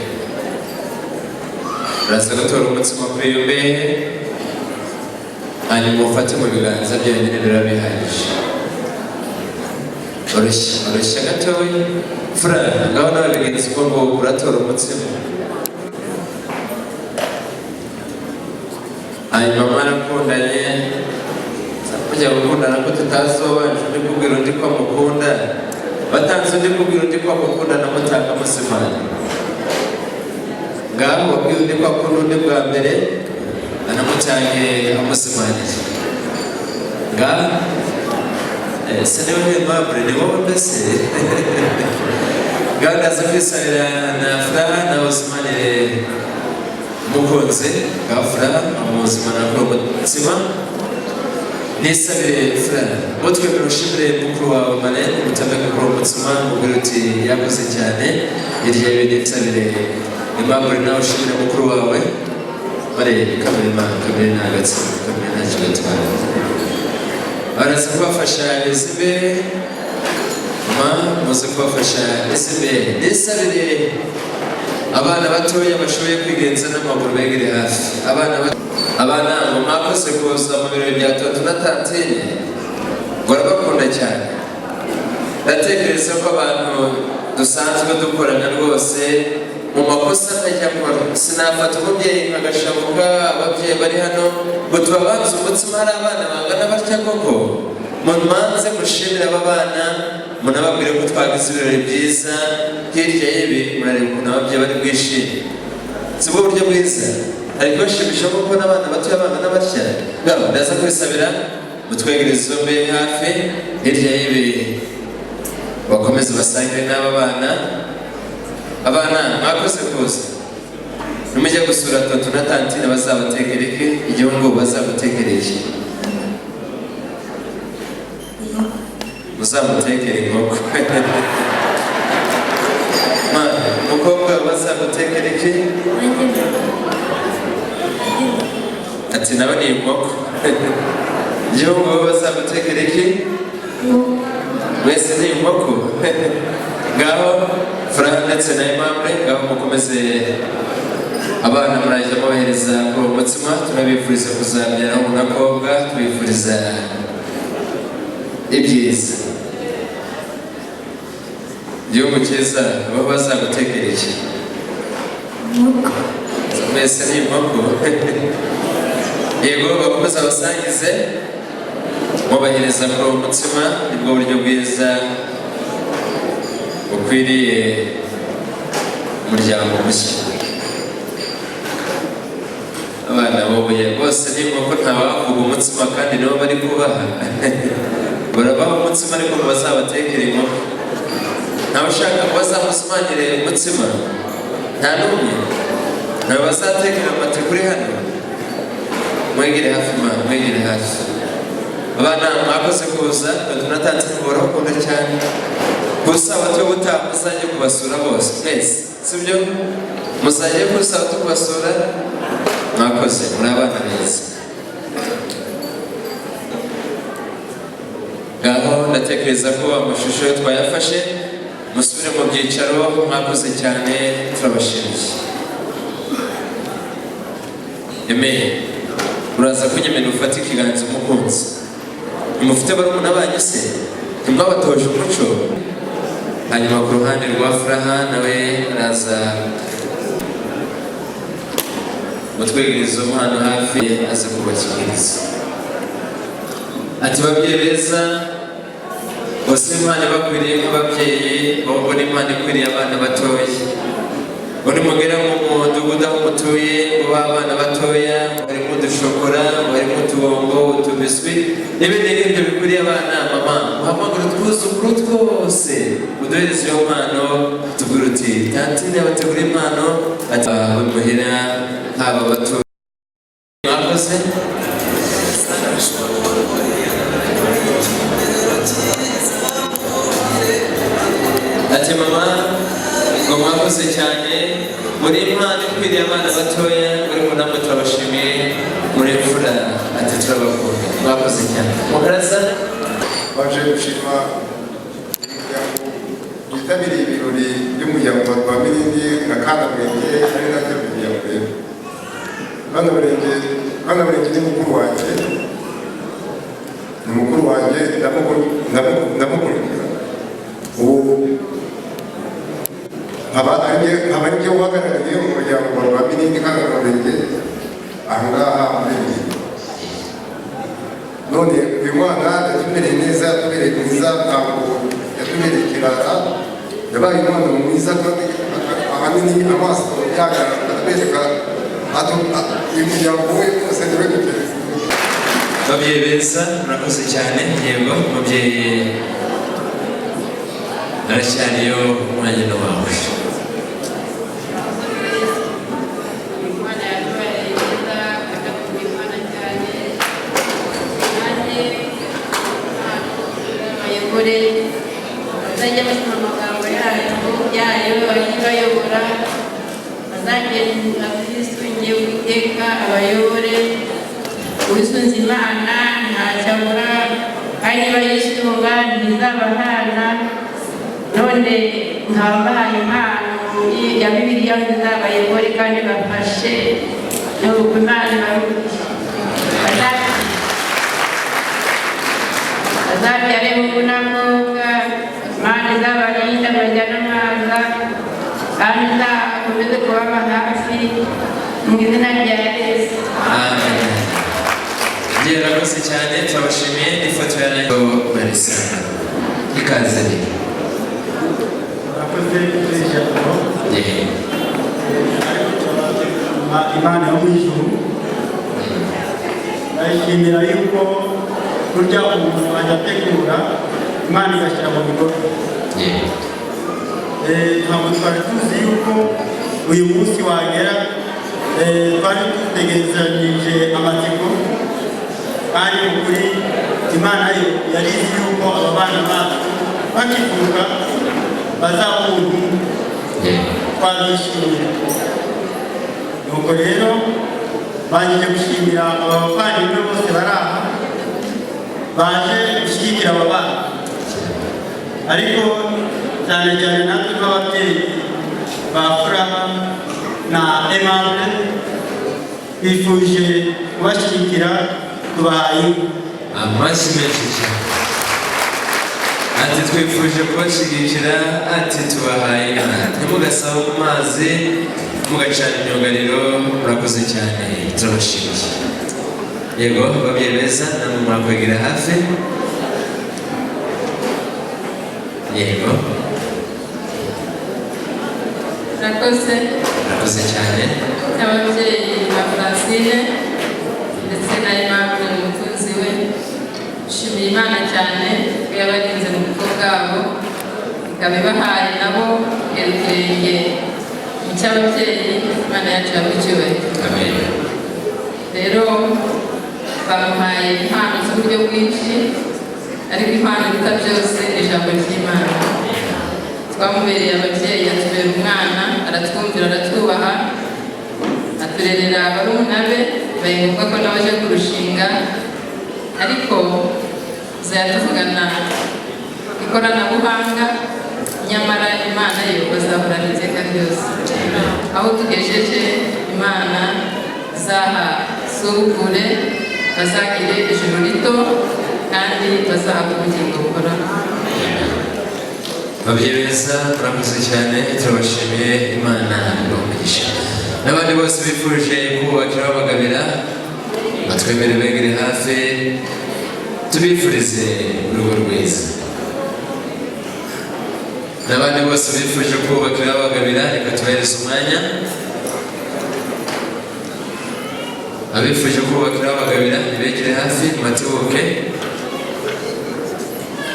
Uraza gutora umutsima kuri iyo mbehe, hanyuma ufate mu biganza byonyine birabihagije. Oroshya gatoya. Furaha ngaho nawe bigenze uko ngo uratora umutsima, hanyuma mwarakundanye. Kujya gukundana ko tutazobanje undi kubwira undi ko amukunda, batanze undi kubwira undi ko amukunda namutanga amusimana. Ngaho wabwira undi ko akunda undi bwa mbere anamutange amusimaniye. Ngaho se niwe Aimable ni wowe mbese. Ngaho ndaza kwisabira na Furaha nawe usimanire umukunzi. Ngaho Furaha amuzimana kuri umutsima. Nisabire Furaha mutwe murushimire mukuru wawe Marene mutameke kuri umutsima mubwira uti yakoze cyane. Hirya y'ibindi nsabire Aimable nawe ushimire mukuru wawe Marene. Kamere n'agatsima, kamere nta kibatwara. Baraza kubafasha Isabelle, muze kubafasha Isabelle. Nisabire abana batoya bashoboye kwigenza n'amaguru begere hafi. Abana ngo mwakoze kuza mu birori bya Tonto na Tantine, barabakunda cyane. Ndatekereza ko abantu dusanzwe dukorana rwose mu makosa ntajya nkora. Sinafata umubyeyi nkagashamuka ababyeyi bari hano ngo tubabanze umutsima hari abana bangana batya koko. Mumanze mushimire aba bana, munababwire ko twagize ibirori byiza. Hirya y'ibi murareba ukuntu ababyeyi bari bwishime. Si bwo buryo bwiza, ariko bashimisha kuko n'abana batoya bangana batya. Ngaho ndaza kubisabira mutwegereze izo mbehe hafi. Hirya y'ibi bakomeze basangire n'aba bana. Abana mwakoze kuza, nimujya gusura Tonto na Tantine bazabatekera iki? Igihungu bazabatekera iki? Muzamutekera inkoko. Umukobwa bazamutekera iki? Ati nawe ni inkoko. Igihungu bazamutekera iki? Wese ni inkoko. Ngaho Furaha ndetse na Aimable, ngaho mukomeze abana murajya mubahereza kuri uwo mutsima. Tunabifuriza kuzabyara umukobwa, tubifuriza ibyiza. Igihugu cyiza, abo bazagutekera iki? Mwese ni inkoko. Yego bakomeze abasangize mubahereza kuri uwo mutsima. Nibwo buryo bwiza bukwiriye umuryango mushya. Abana bobuye bose ni inkoko, ntawavuga umutsima kandi nibo bari kubaha. Barabaha umutsima ariko bazabatekera inkoko. Ntawe ushaka ko bazamusimanire umutsima? Nta n'umwe? Ntawe bazatekera amata kuri hano? Mwegere hafi mwegere hafi. Abana mwakoze kuza, Tonto na Tantine barabakunda cyane. Gusa abato butaha muzajye kubasura bose mwese, sibyo? Muzajye gusa abato kubasura. Mwakoze, muri abana beza. Ngaho ndatekereza ko amashusho twayafashe, musubire mu byicaro. Mwakoze cyane, turabashimiye. Emeye uraza kunyemera ufate ikiganza umukunzi. Nimufite barumuna banyu se? Ntimwabatoje umuco? Hanyuma ku ruhande rwa Furaha nawe araza mutwegereza umwana hafi aza kubakiriza. Ati babyeyi beza, bose Imana bakwiriye nk'ababyeyi babona Imana ikwiriye abana batoya uri mugera mu mudugudu aho mutuye ngo abana batoya harimo udushokora harimo utubombo utubiswi n'ibindi ngibyo bikwiriye abana mama muhamagara twuzukuru twose uduhereze iyo mpano tubwira uti tantine abategura impano ati bamuhira haba batoya mwakoze ati mama ngo mwakoze cyane muri impano ikwiriye abana batoya muri munamwe turabashimiye muri mfura ati turabakunda mwakoze cyane mukarasa baje gushima yitabiriye ibirori by'umuryango wa Mirindi na Kanamurenge ari nacyo bigiye Kanamurenge ni mukuru wanjye ndamukurikira ubu nkaba ari byo uhagarariye umuryango wa Mirindi Kanamurenge aha ngaha muri iyi none uyu mwana yatumereye neza yatubereye mwiza ntabwo yatumereye ikirara yabaye umwana mwiza ahanini amaso atwereka uyu muryango we wose niwe guteza babyeyi beza murakoze cyane yego mubyeyi aracyariyo umwanya wawe bazajya basoma amagambo yayo abayobora bazagenda bisungiye Uwiteka abayobore uwisunze Imana ntacyabura kandi niba yisunga ntizabahana none nkabahaye impano ya Bibiliya ngo izabayobore kandi bafashe n'uko Imana ibarushye azabyare mu n'abakobwa Imana izabarinda bajyana amaza kandi izakomeze kubaba hafi mu izina rya Yesu amen. Murakoze cyane turabashimiye ifoto ya Nayo Marisa ikaze murakoze ijambo Imana yo mu ijuru ndayishimira yuko burya umuntu ajya ategura Imana igashyira mu bikorwa ntabwo twari tuzi yuko uyu munsi wagera twari dutegerezanyije amatsiko kandi ukuri Imana yo yari izi yuko aba bana bacu bakivuka bazaba umuntu twazishimira nuko rero bangije gushimira aba bavandimwe bose bari aha baje gushyigikira aba bana ariko cyane cyane natwe nk'ababyeyi ba Furaha na Aimable bifuje kubashyigikira tubahaye amashyi menshi cyane ati twifuje kubashyigikira ati tubahaye ntimugasaba mu mazi mugacana imyugariro murakoze cyane turabashimiye yego babyeyi beza namwe murakwegera hafi yego murakoze cyane ababyeyi ba Francine ndetse na Aimable umukunzi we nshimiye Imana cyane ko yabarinze mu bukwe bwabo ikaba ibahaye nabo irenge mu cy'ababyeyi Imana yacu yamucyubahiro rero bamuhaye impano z'uburyo bwinshi ariko impano iruta byose ni ijambo ry'Imana twamubereye ababyeyi atubera umwana aratwumvira aratwubaha aturerera barumuna be bibaye ngombwa ko nawe aje kurushinga ariko tuzajya tuvugana ikoranabuhanga nyamara Imana yo bazahorana iteka ryose aho tugejeje Imana izahasubukure bazagire ijuru rito kandi bazahabwa ubugingo buhoraho babyeyi beza murakoze cyane turabashimiye Imana ibamugisha n'abandi bose bifuje kububakira babagabira batwemere begere hafi tubifurize urugo rwiza n'abandi bose bifuje kubakira bagabira reka tubahereze umwanya abifuje kubakira bagabira ntibegere hafi matibuke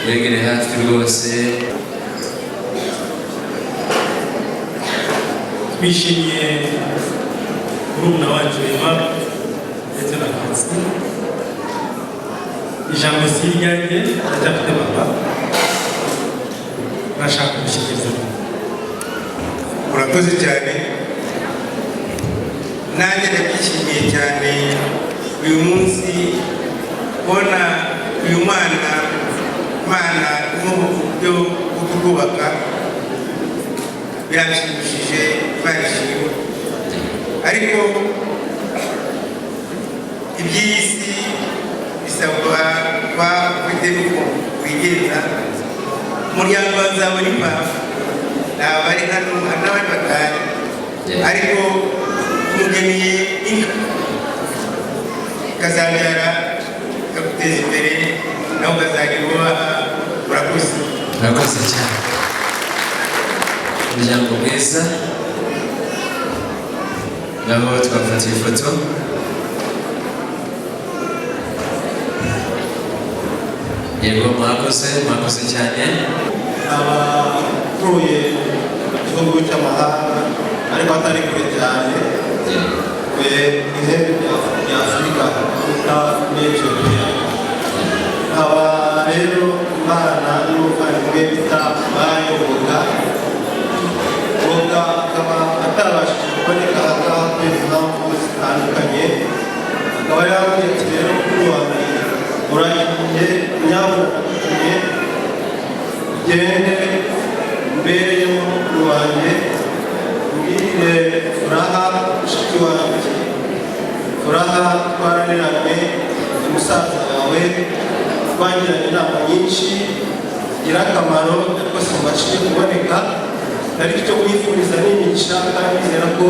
begere hafi rwose twishimiye murumuna wacu Eva ndetse na Kasi ijambo si iryanjye ndacyafite papa nashaka gushyikiriza murakoze cyane nanjye ndabyishimiye cyane uyu munsi kubona uyu mwana urimo mu buryo bwo kubaka birashimishije barishimye ariko iby'isi bisabwa kuba ufite n'uko wigenza umuryango wazabona impamvu ntabwo ari hano n'abandi batari ariko umugeneye inka ikazabyara ikaguteza imbere nawe ukazagira ubaha urakoze murakoze cyane umuryango mwiza ngaho twafatiye ifoto yego mwakoze cyane abatuye mu gihugu cy'amahanga ariko atari kure cyane ihembe rya afurika bita n'etiyopiya aba rero imana n'umuvandimwe bita bayoboga boga akaba atabashije kuboneka ahangaha kubera impamvu zitandukanye akaba yabwiye ati rero kuri wanjye uragiye nyabugogo ugende mbereyemo kuri wanjye ubwire furaha mushiki wanjye furaha twaraniranye umusaza wawe twagiranye inama nyinshi zigira akamaro ariko simbashije kuboneka ariko icyo kwifuriza n'imigisha kandi nizera ko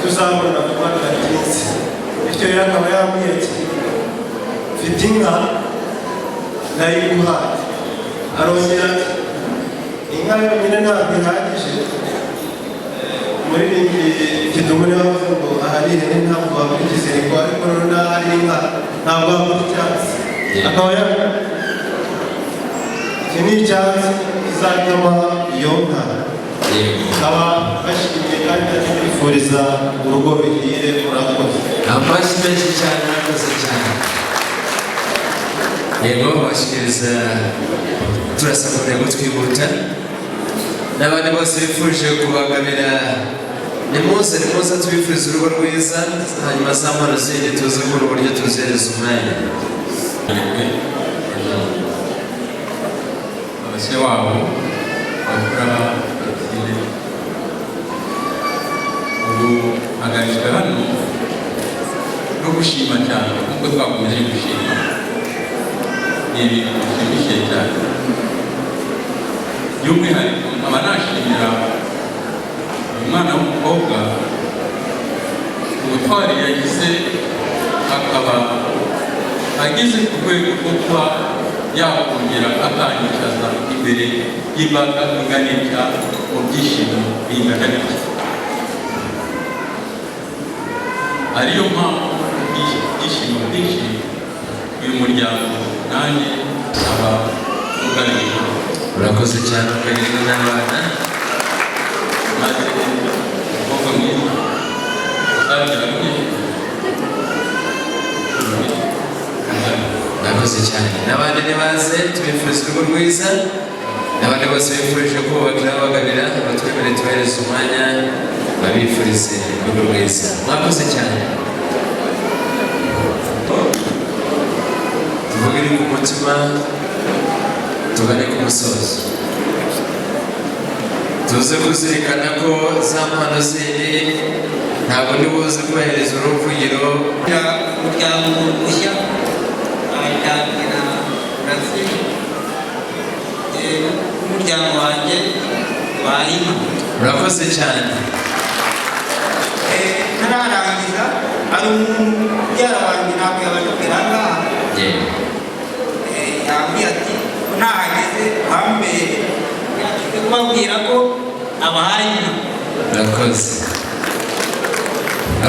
tuzabona vuba bidatinze bityo rero akaba yambwiye ati mfite inka nayiguhaye arongera ati inka yonyine ntabwo ihagije muri kidumu niba bavuga ngo ahari ihene ntabwo wabura ikiziriko ariko rero n'ahari inka ntabwo wabura icyatsi akaba yambwiye iki ni icyatsi kizatuma iyo nka akaba bashimiye kandi ndabifuriza urugo ruhire murakoze amashyi menshi cyane murakoze cyane yego bashyikiriza turasaba intego twihuta n'abandi bose bifuje kubagabira nimuze tubifuriza urugo rwiza hanyuma za mpano zindi tuze kubura uburyo tuzihereza umwanya abashyira wabo bakora ubu agarishwe hano no gushima cyane nk'uko twakomeje gushima ni ibintu bishimishije cyane by'umwihariko nkaba nashimira uyu mwana w'umukobwa ubutwari yagize akaba ageze ku rwego rwo kuba yakongera akanyicaza imbere y'imbaga inganisha mu byishimo bingana n'iki ariyo mpamvu ibyishimo byinshi uyu muryango nanjye aba uganira urakoze cyane uganira n'abana maze umukobwa mwiza uzabyaranye urakoze cyane n'abandi nibaze tubifuriza urugo rwiza n'abandi bose bifurije kubakira bagabira abatwemereye tubahereza umwanya babifurize urugo rwiza mwakoze cyane tuvuge iri ku mutima tugane ku musozo tuze kuzirikana ko za mpano zindi ntabwo ndibuze kubahereza uruvugiro umuryango mushya abatangira Brazil umuryango wanjye barimo urakoze cyane ntararangiza hari umuntu ubyara wanjye ntabwo yabasha kugera ngaha yambwiye ati nahageze wambere yashyize ko kubabwira ko abahaye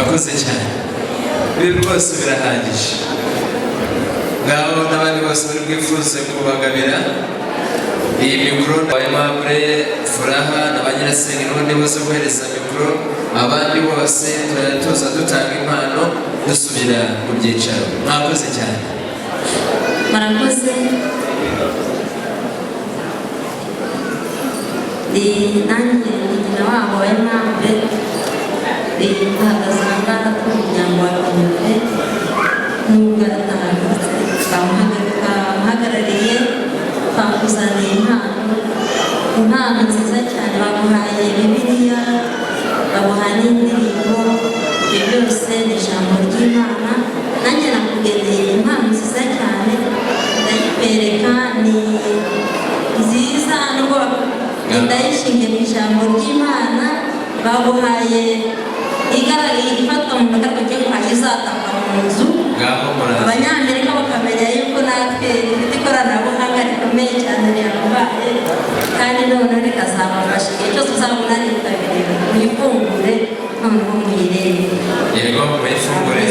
Akoze cyane. Ibi rwose birahagije. Ngaho n'abandi bose bari bwifuze kubagabira iyi mikoro na Aimable Furaha na ba nyirasenge n'ubundi bose bohereza mikoro, abandi bose tuza dutanga impano dusubira mu byicaro. Mwakoze cyane. Marakoze. Nanjye nyina wabo Aimable bahagaze ahangaha k'umuryango wa Kanyuze nubwo aratahagurutse bamuhagarariye bamuzaniye impano nziza cyane, bamuhaye Bibiliya, bamuhaye n'indirimbo, ibyo byose ni ijambo ry'Imana. Nanjye nakugeneye impano nziza cyane ndayikwereka, ni nziza nubwo ndayishingiye mu ijambo ry'Imana. Baguhaye ifatwa mu magarwa cyo guhaha izatanga mu nzu. Abanyamerika bakamenya yuko natwe dufite ikoranabuhanga rikomeye cyane rihambaye, kandi none rikazabafasha igihe cyose uzabona ritabiriwe muyifungure noneho muyirebe. Yego muyifungure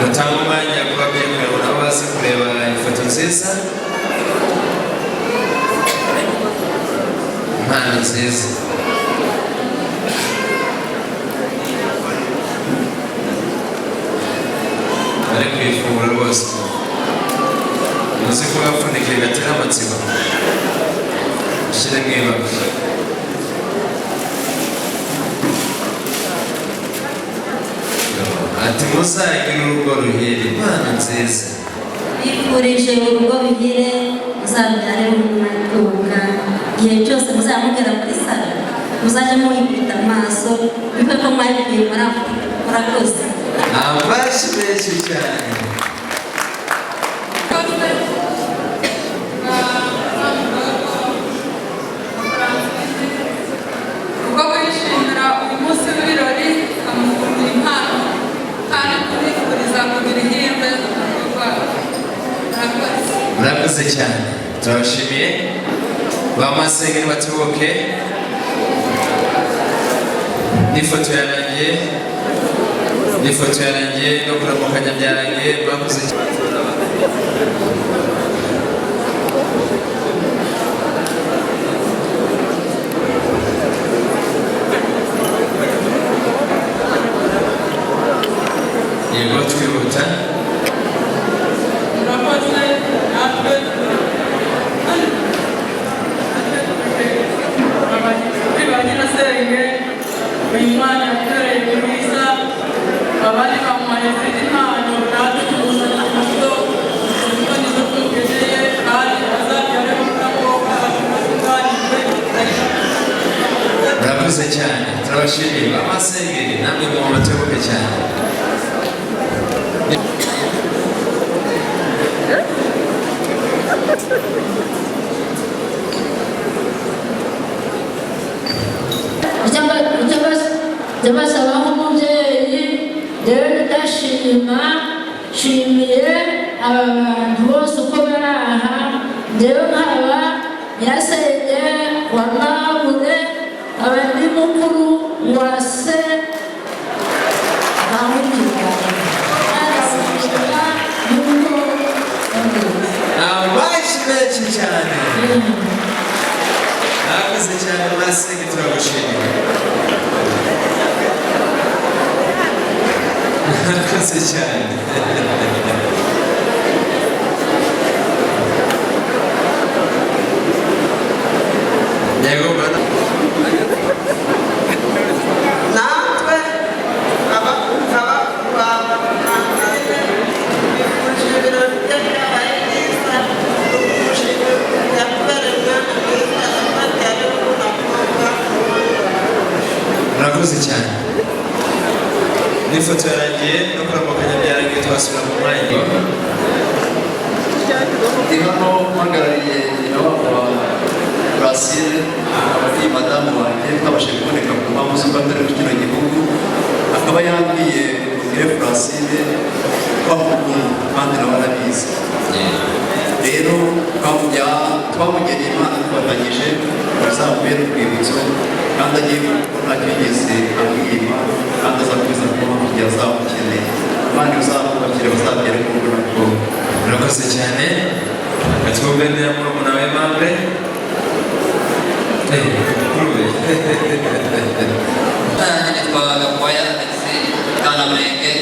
mutanga umwanya kubabyeyi kugira ngo nabo baze kureba ifoto nziza, impano nziza. Bari kuyifungura rwose muzi ko bapfundikiye gatera amatsiko, ushyire mu ibanga. Ati muzagire urugo ruhire, impano nziza. Bifurije urugo ruhire, muzabyare umutuka, igihe cyose muzamugera muri salo muzajya muhikubita amaso bive ko mwabibwiye murakoze. Amashyi menshi cyane. Ubwo wishimira uyu munsi w'ibirori amukundira impano kandi kubifuriza kugira ihirwe murakoze cyane, turabashimiye. Bamasenge batubuke, n'ifoto yarangiye no kuramukanya byarangiye. Murakoze cyane. Yego twihuta. uyu mwana yatoreye mwiza, abandi bamuhaye izindi mpano natwe tuzana amaso zitoni zo tugeneye kandi azabyare n'umukobwa atunganijwe. Murakoze cyane, turabashimiye. Bamasenge namwe mu batubuke cyane. Ndabasabaho umubyeyi rero ndashimiye abantu bose uko bari aha, rero nkaba nyirasenge wa Mwabure, abandi mukuru wa se bamubwira arasabira yuko amashyi menshi cyane. Murakoze cyane Masenge, turagushimiye. Murakoze cyane. Yego bana. natwe murakoze cyane. N'ifoto yarangiye no kuramukanya byarangiye, twasubira mu mwanya. Ndi hano mpagarariye nyina wabo wa Brasile, akaba ari madamu wanjye utabashije kuboneka ku mpamvu z'uko atari muri kino gihugu, akaba yambwiye ubwire Brasile ko amukunda kandi nawe arabizi. Rero twamugeneye impano kandi agiye gukora yigeze amwima kandi azakomeza kuba igihe azamukeneye abandi bazamubakire bazagere ku rwego. Murakoze cyane katwumve neza murumuna wa Aimable nitwa Gakwaya Alexi Kanamenge.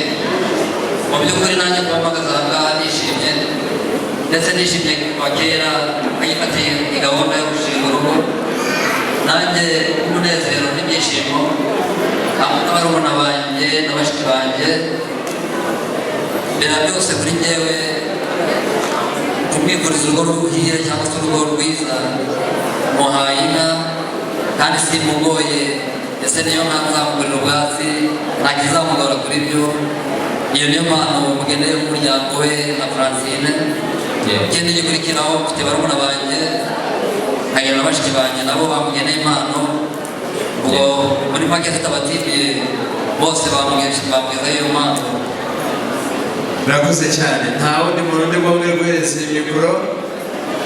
Mu by'ukuri nanjye kumpagaze aha ngaha nishimye ndetse nishimye kuva kera nkayifatiye gahunda yo gushinga urugo, nanjye umunezero n'ibyishimo hamwe n'abarumuna banjye na bashiki banjye. Mbere byose kuri njyewe kumwifuriza urugo ruhire cyangwa se urugo rwiza, muhaye inka kandi simugoye, ese niyo mpamvu uzamugurira ubwatsi nta kizamugora kuri byo. Iyo niyo mpano mugeneye umuryango we na Francine. Ikindi gikurikiraho mfite barumuna banjye nkagira na bashiki banjye nabo bamugeneye impano, ubwo muri make tutabatimiye bose bamugeza iyo mpano. Murakoze cyane, nta wundi muntu ndi bwongere guhereza mikoro.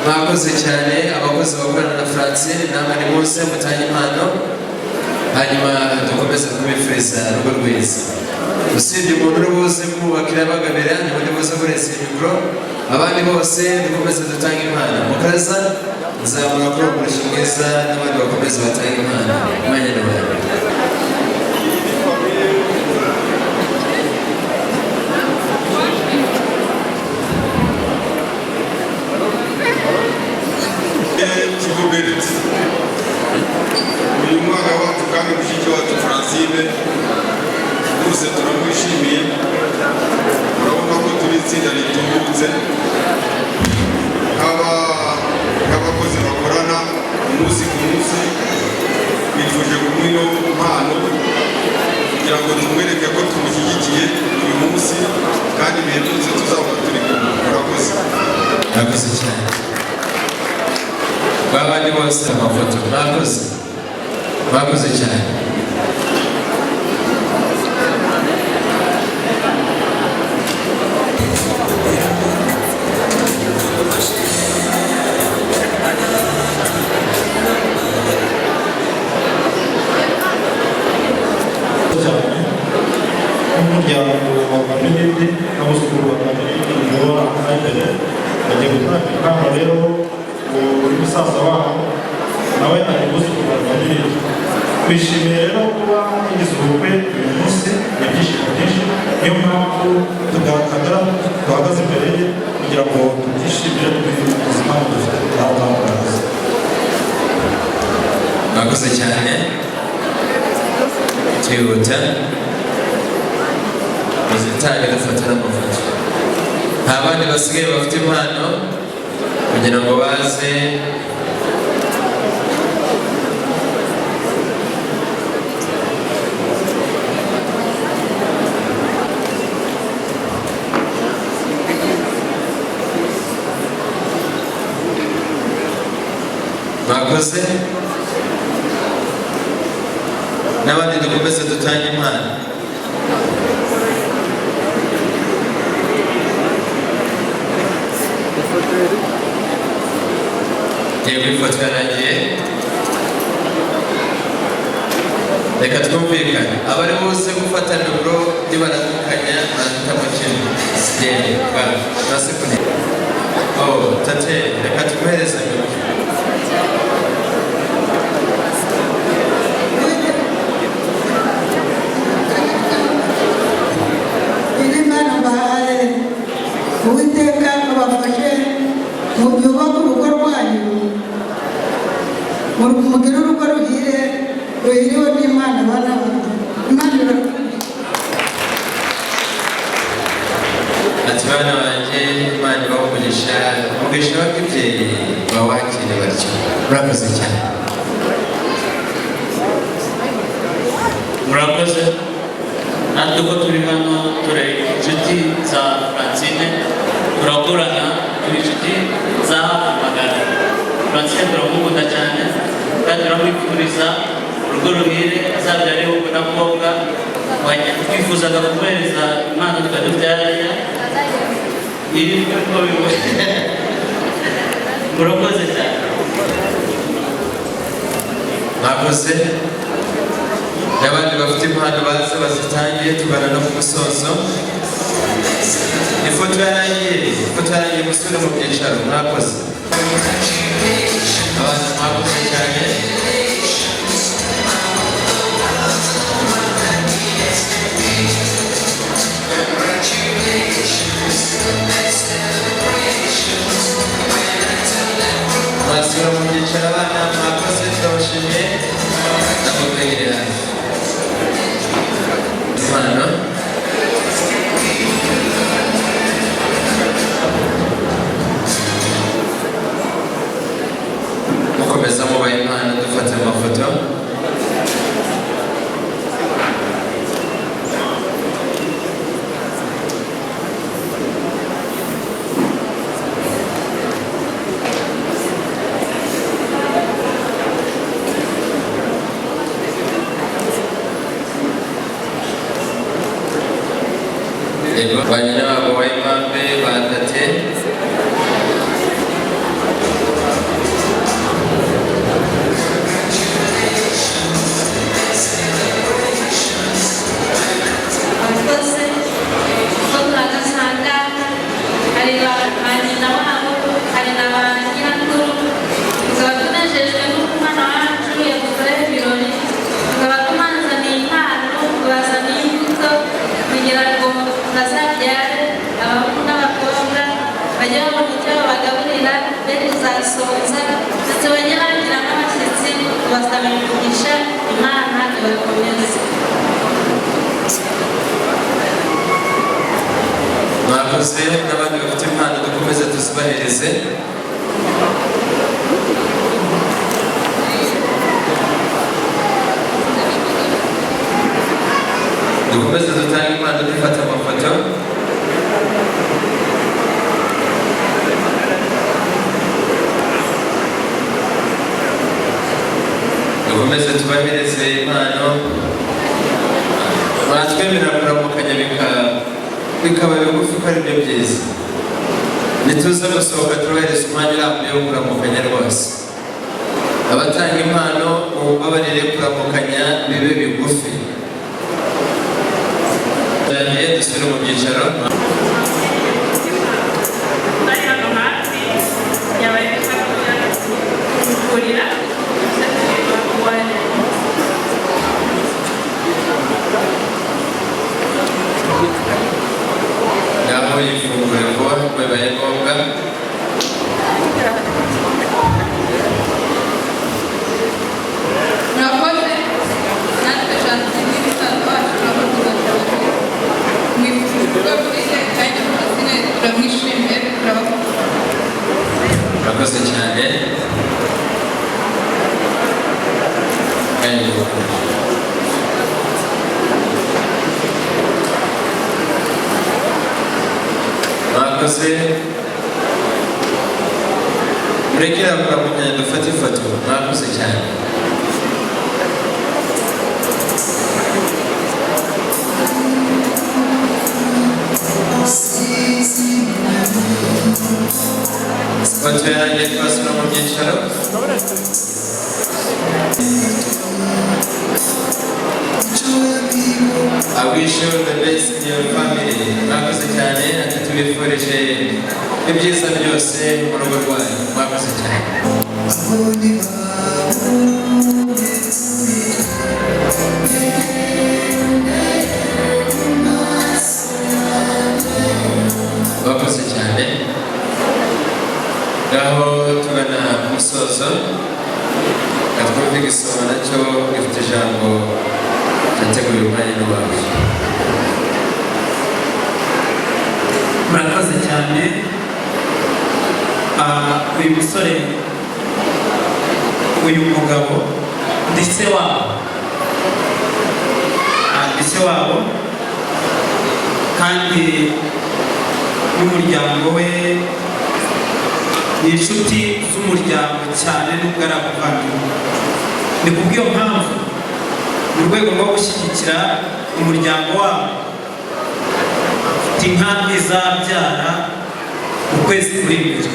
Mwakoze cyane abakozi bakorana na Francine, namwe ni bose mutanye impano, hanyuma dukomeze kubifuriza urugo rwiza. Usibye umuntu uri buze kumubakira bagabira niwe ndi buze guhereza mikoro, abandi bose dukomeze dutanga impano. Mukaza nzamura kuri umurisho mwiza n'abandi bakomeze batanga impano. Mwanya n'abandi Kigoberetse uyu mwana wacu kandi mushiki wacu Francine bose turamwishimiye. Urabona ko turi itsinda ritubutse nk'abakozi bakorana umunsi ku munsi. Bifuje kumwino mpano kugira ngo tumwereke ko tumushyigikiye uyu munsi kandi ibihe byose tuzahora turi kumwe. Murakoze. murakoze cyane babandi bose amafoto. Mwakoze cyane. umuryango wa Kaminindi n'abuzukuru ba Kaminindi uyobora imbere bagiye gutanga impano rero uri musaza wabo nawe ari umuzukuru wa Kaminindi. Twishimiye rero kuba tugize ubukwe uyu munsi, ibyishimo byinshi, niyo mpamvu tugaragara duhagaze imbere ye kugira ngo tubyishimire twifuza impano dufite ahangaha. Mwakoze cyane. Twihuta izitange dufata n'amafoto. Nta bandi basigaye bafite impano kugira ngo baze mwakoze n'abandi dukomeze dutange impano. Yego ifoto yarangiye, reka twumvikane abari bose gufata mikoro nibaratukanya baratuka kintu sigende basi kune tate reka tumuhereze mikoro. Uwiteka abafashe muyubake urugo rwanyu, mugire urugo ruhire ruhiriwe n'Imana bana bato. Imana ati bana banjye Imana ibamugisha umugisha w'ababyeyi bawakire batyo. Murakoze cyane. Murakoze. Natwe ko turi hano turi inshuti za Francine, turakorana, turi inshuti za magana. Francine turamukunda cyane kandi turamwifuriza urugo ruhire, azabyare ubukwe n'abakobwa. Twifuzaga kumuhereza impano tukadubyaranya ibi uko bibaye. Murakoze cyane. Mwakoze. n'abandi bafite impano baza bazitangiye tubana no ku musozo. Ifoto yarangiye musubire mu byicaro mwakoze. Abantu mwakoze cyane. Mwasubira mu byicaro abana mwakoze turabashimiye. Ndamubwirira impano. Mukomeza mubaha impano dufata amafoto. Banyina babo wa Impambe batate. abakozi ko twagasanga hari ba nyina wabo hari na ba nyirakuru tukaba tunejejwe n'uko umwana wacu yadukorera ibirori tukaba tumazaniye impano tubazaniye imbuto kugira ngo bazabyare abahungu n'abakobwa bajye babona icyo babagaburira mbere tuzasonza ndetse bajye bagira n'abashyitsi tubasaba imigisha Imana ibakomeze. Mwakoze n'abandi bafite impano dukomeze tuzibahereze. Dukomeze dutange impano dufata amafoto. Dukomeze tubahereze impano. Mwatwemerera kuramukanya bikaba bigufi ko ari byo byiza. Nituza gusohoka tubahereza umwanya urambuye wo kuramukanya rwose. Abatanga impano mubabarire kuramukanya bibe bigufi. Dusubire mu byicaro. Bari hano hafi yabaye kurira ngaho yifungure vuba bibaye ngombwa. murakoze natwe twatsinze ibisaza bacu mwifuzwa buriya kandi murasine turamwishimiye turabakunda. Murakoze cyane. Mwakoze murekera kuramukanya dufate ifoto. Mwakoze cyane. Ifoto yanjye twasubira mu byicaro. I wish you the best in your family. Mwakoze cyane ati tubifurije ibyiza byose mu rugo rwanyu. Mwakoze cyane. Mwakoze cyane. Ngaho tugana ku musozo. Twumve igisoro nacyo gifite ijambo cyateguye umwanya n'uwacu. Murakoze cyane. Uyu musore uyu mugabo ndetse wabo kandi n'umuryango we ni inshuti z'umuryango cyane n'ubwo ari abavandimwe. Ni kubw'iyo mpamvu mu rwego rwo gushyigikira umuryango wabo inka izabyara ukwezi kuri imbere,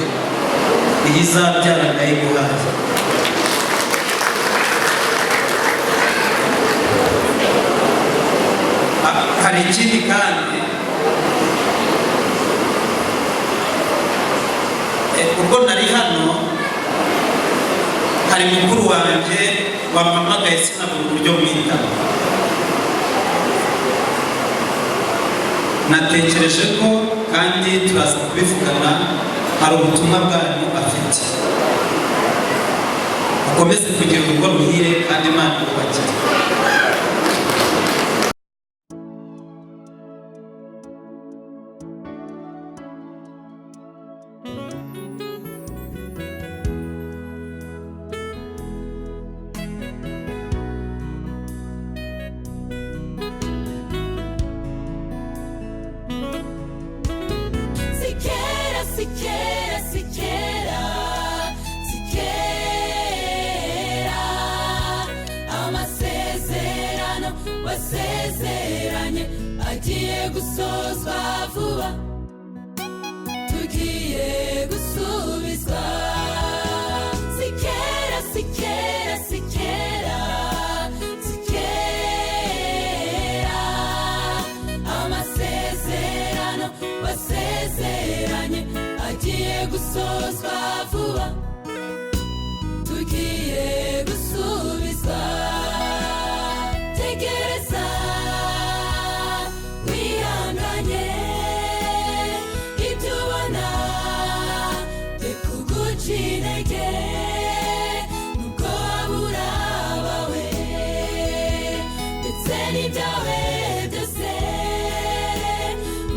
iyi izabyara ndayiguhaye. hari ikindi kandi ubwo nari hano hari mukuru wanjye wampamagaye sinabona uburyo mwitaba. Natekereje ko kandi turaza kubivugana hari ubutumwa bwanyu afite. Ukomeze kugira urugo ruhire kandi Imana ibubakire. wasezeranye agiye gusozwa vuba, tugiye gusubizwa. Sikera, sikera, sikera, sikera, amasezerano wasezeranye agiye gusozwa vuba, tugiye gusubizwa. Tegereza wihanganye, ibyo ubona bikuguca intege, nubwo wabura abawe ndetse n'ibyawe byose,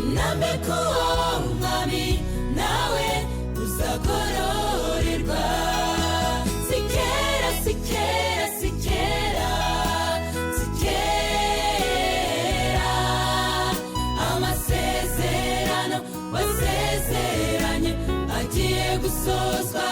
unambike uwo mwami nawe uzagororerwa. Sikera, sikera, sikera, sikera, amasezerano wasezeranye agiye gusozwa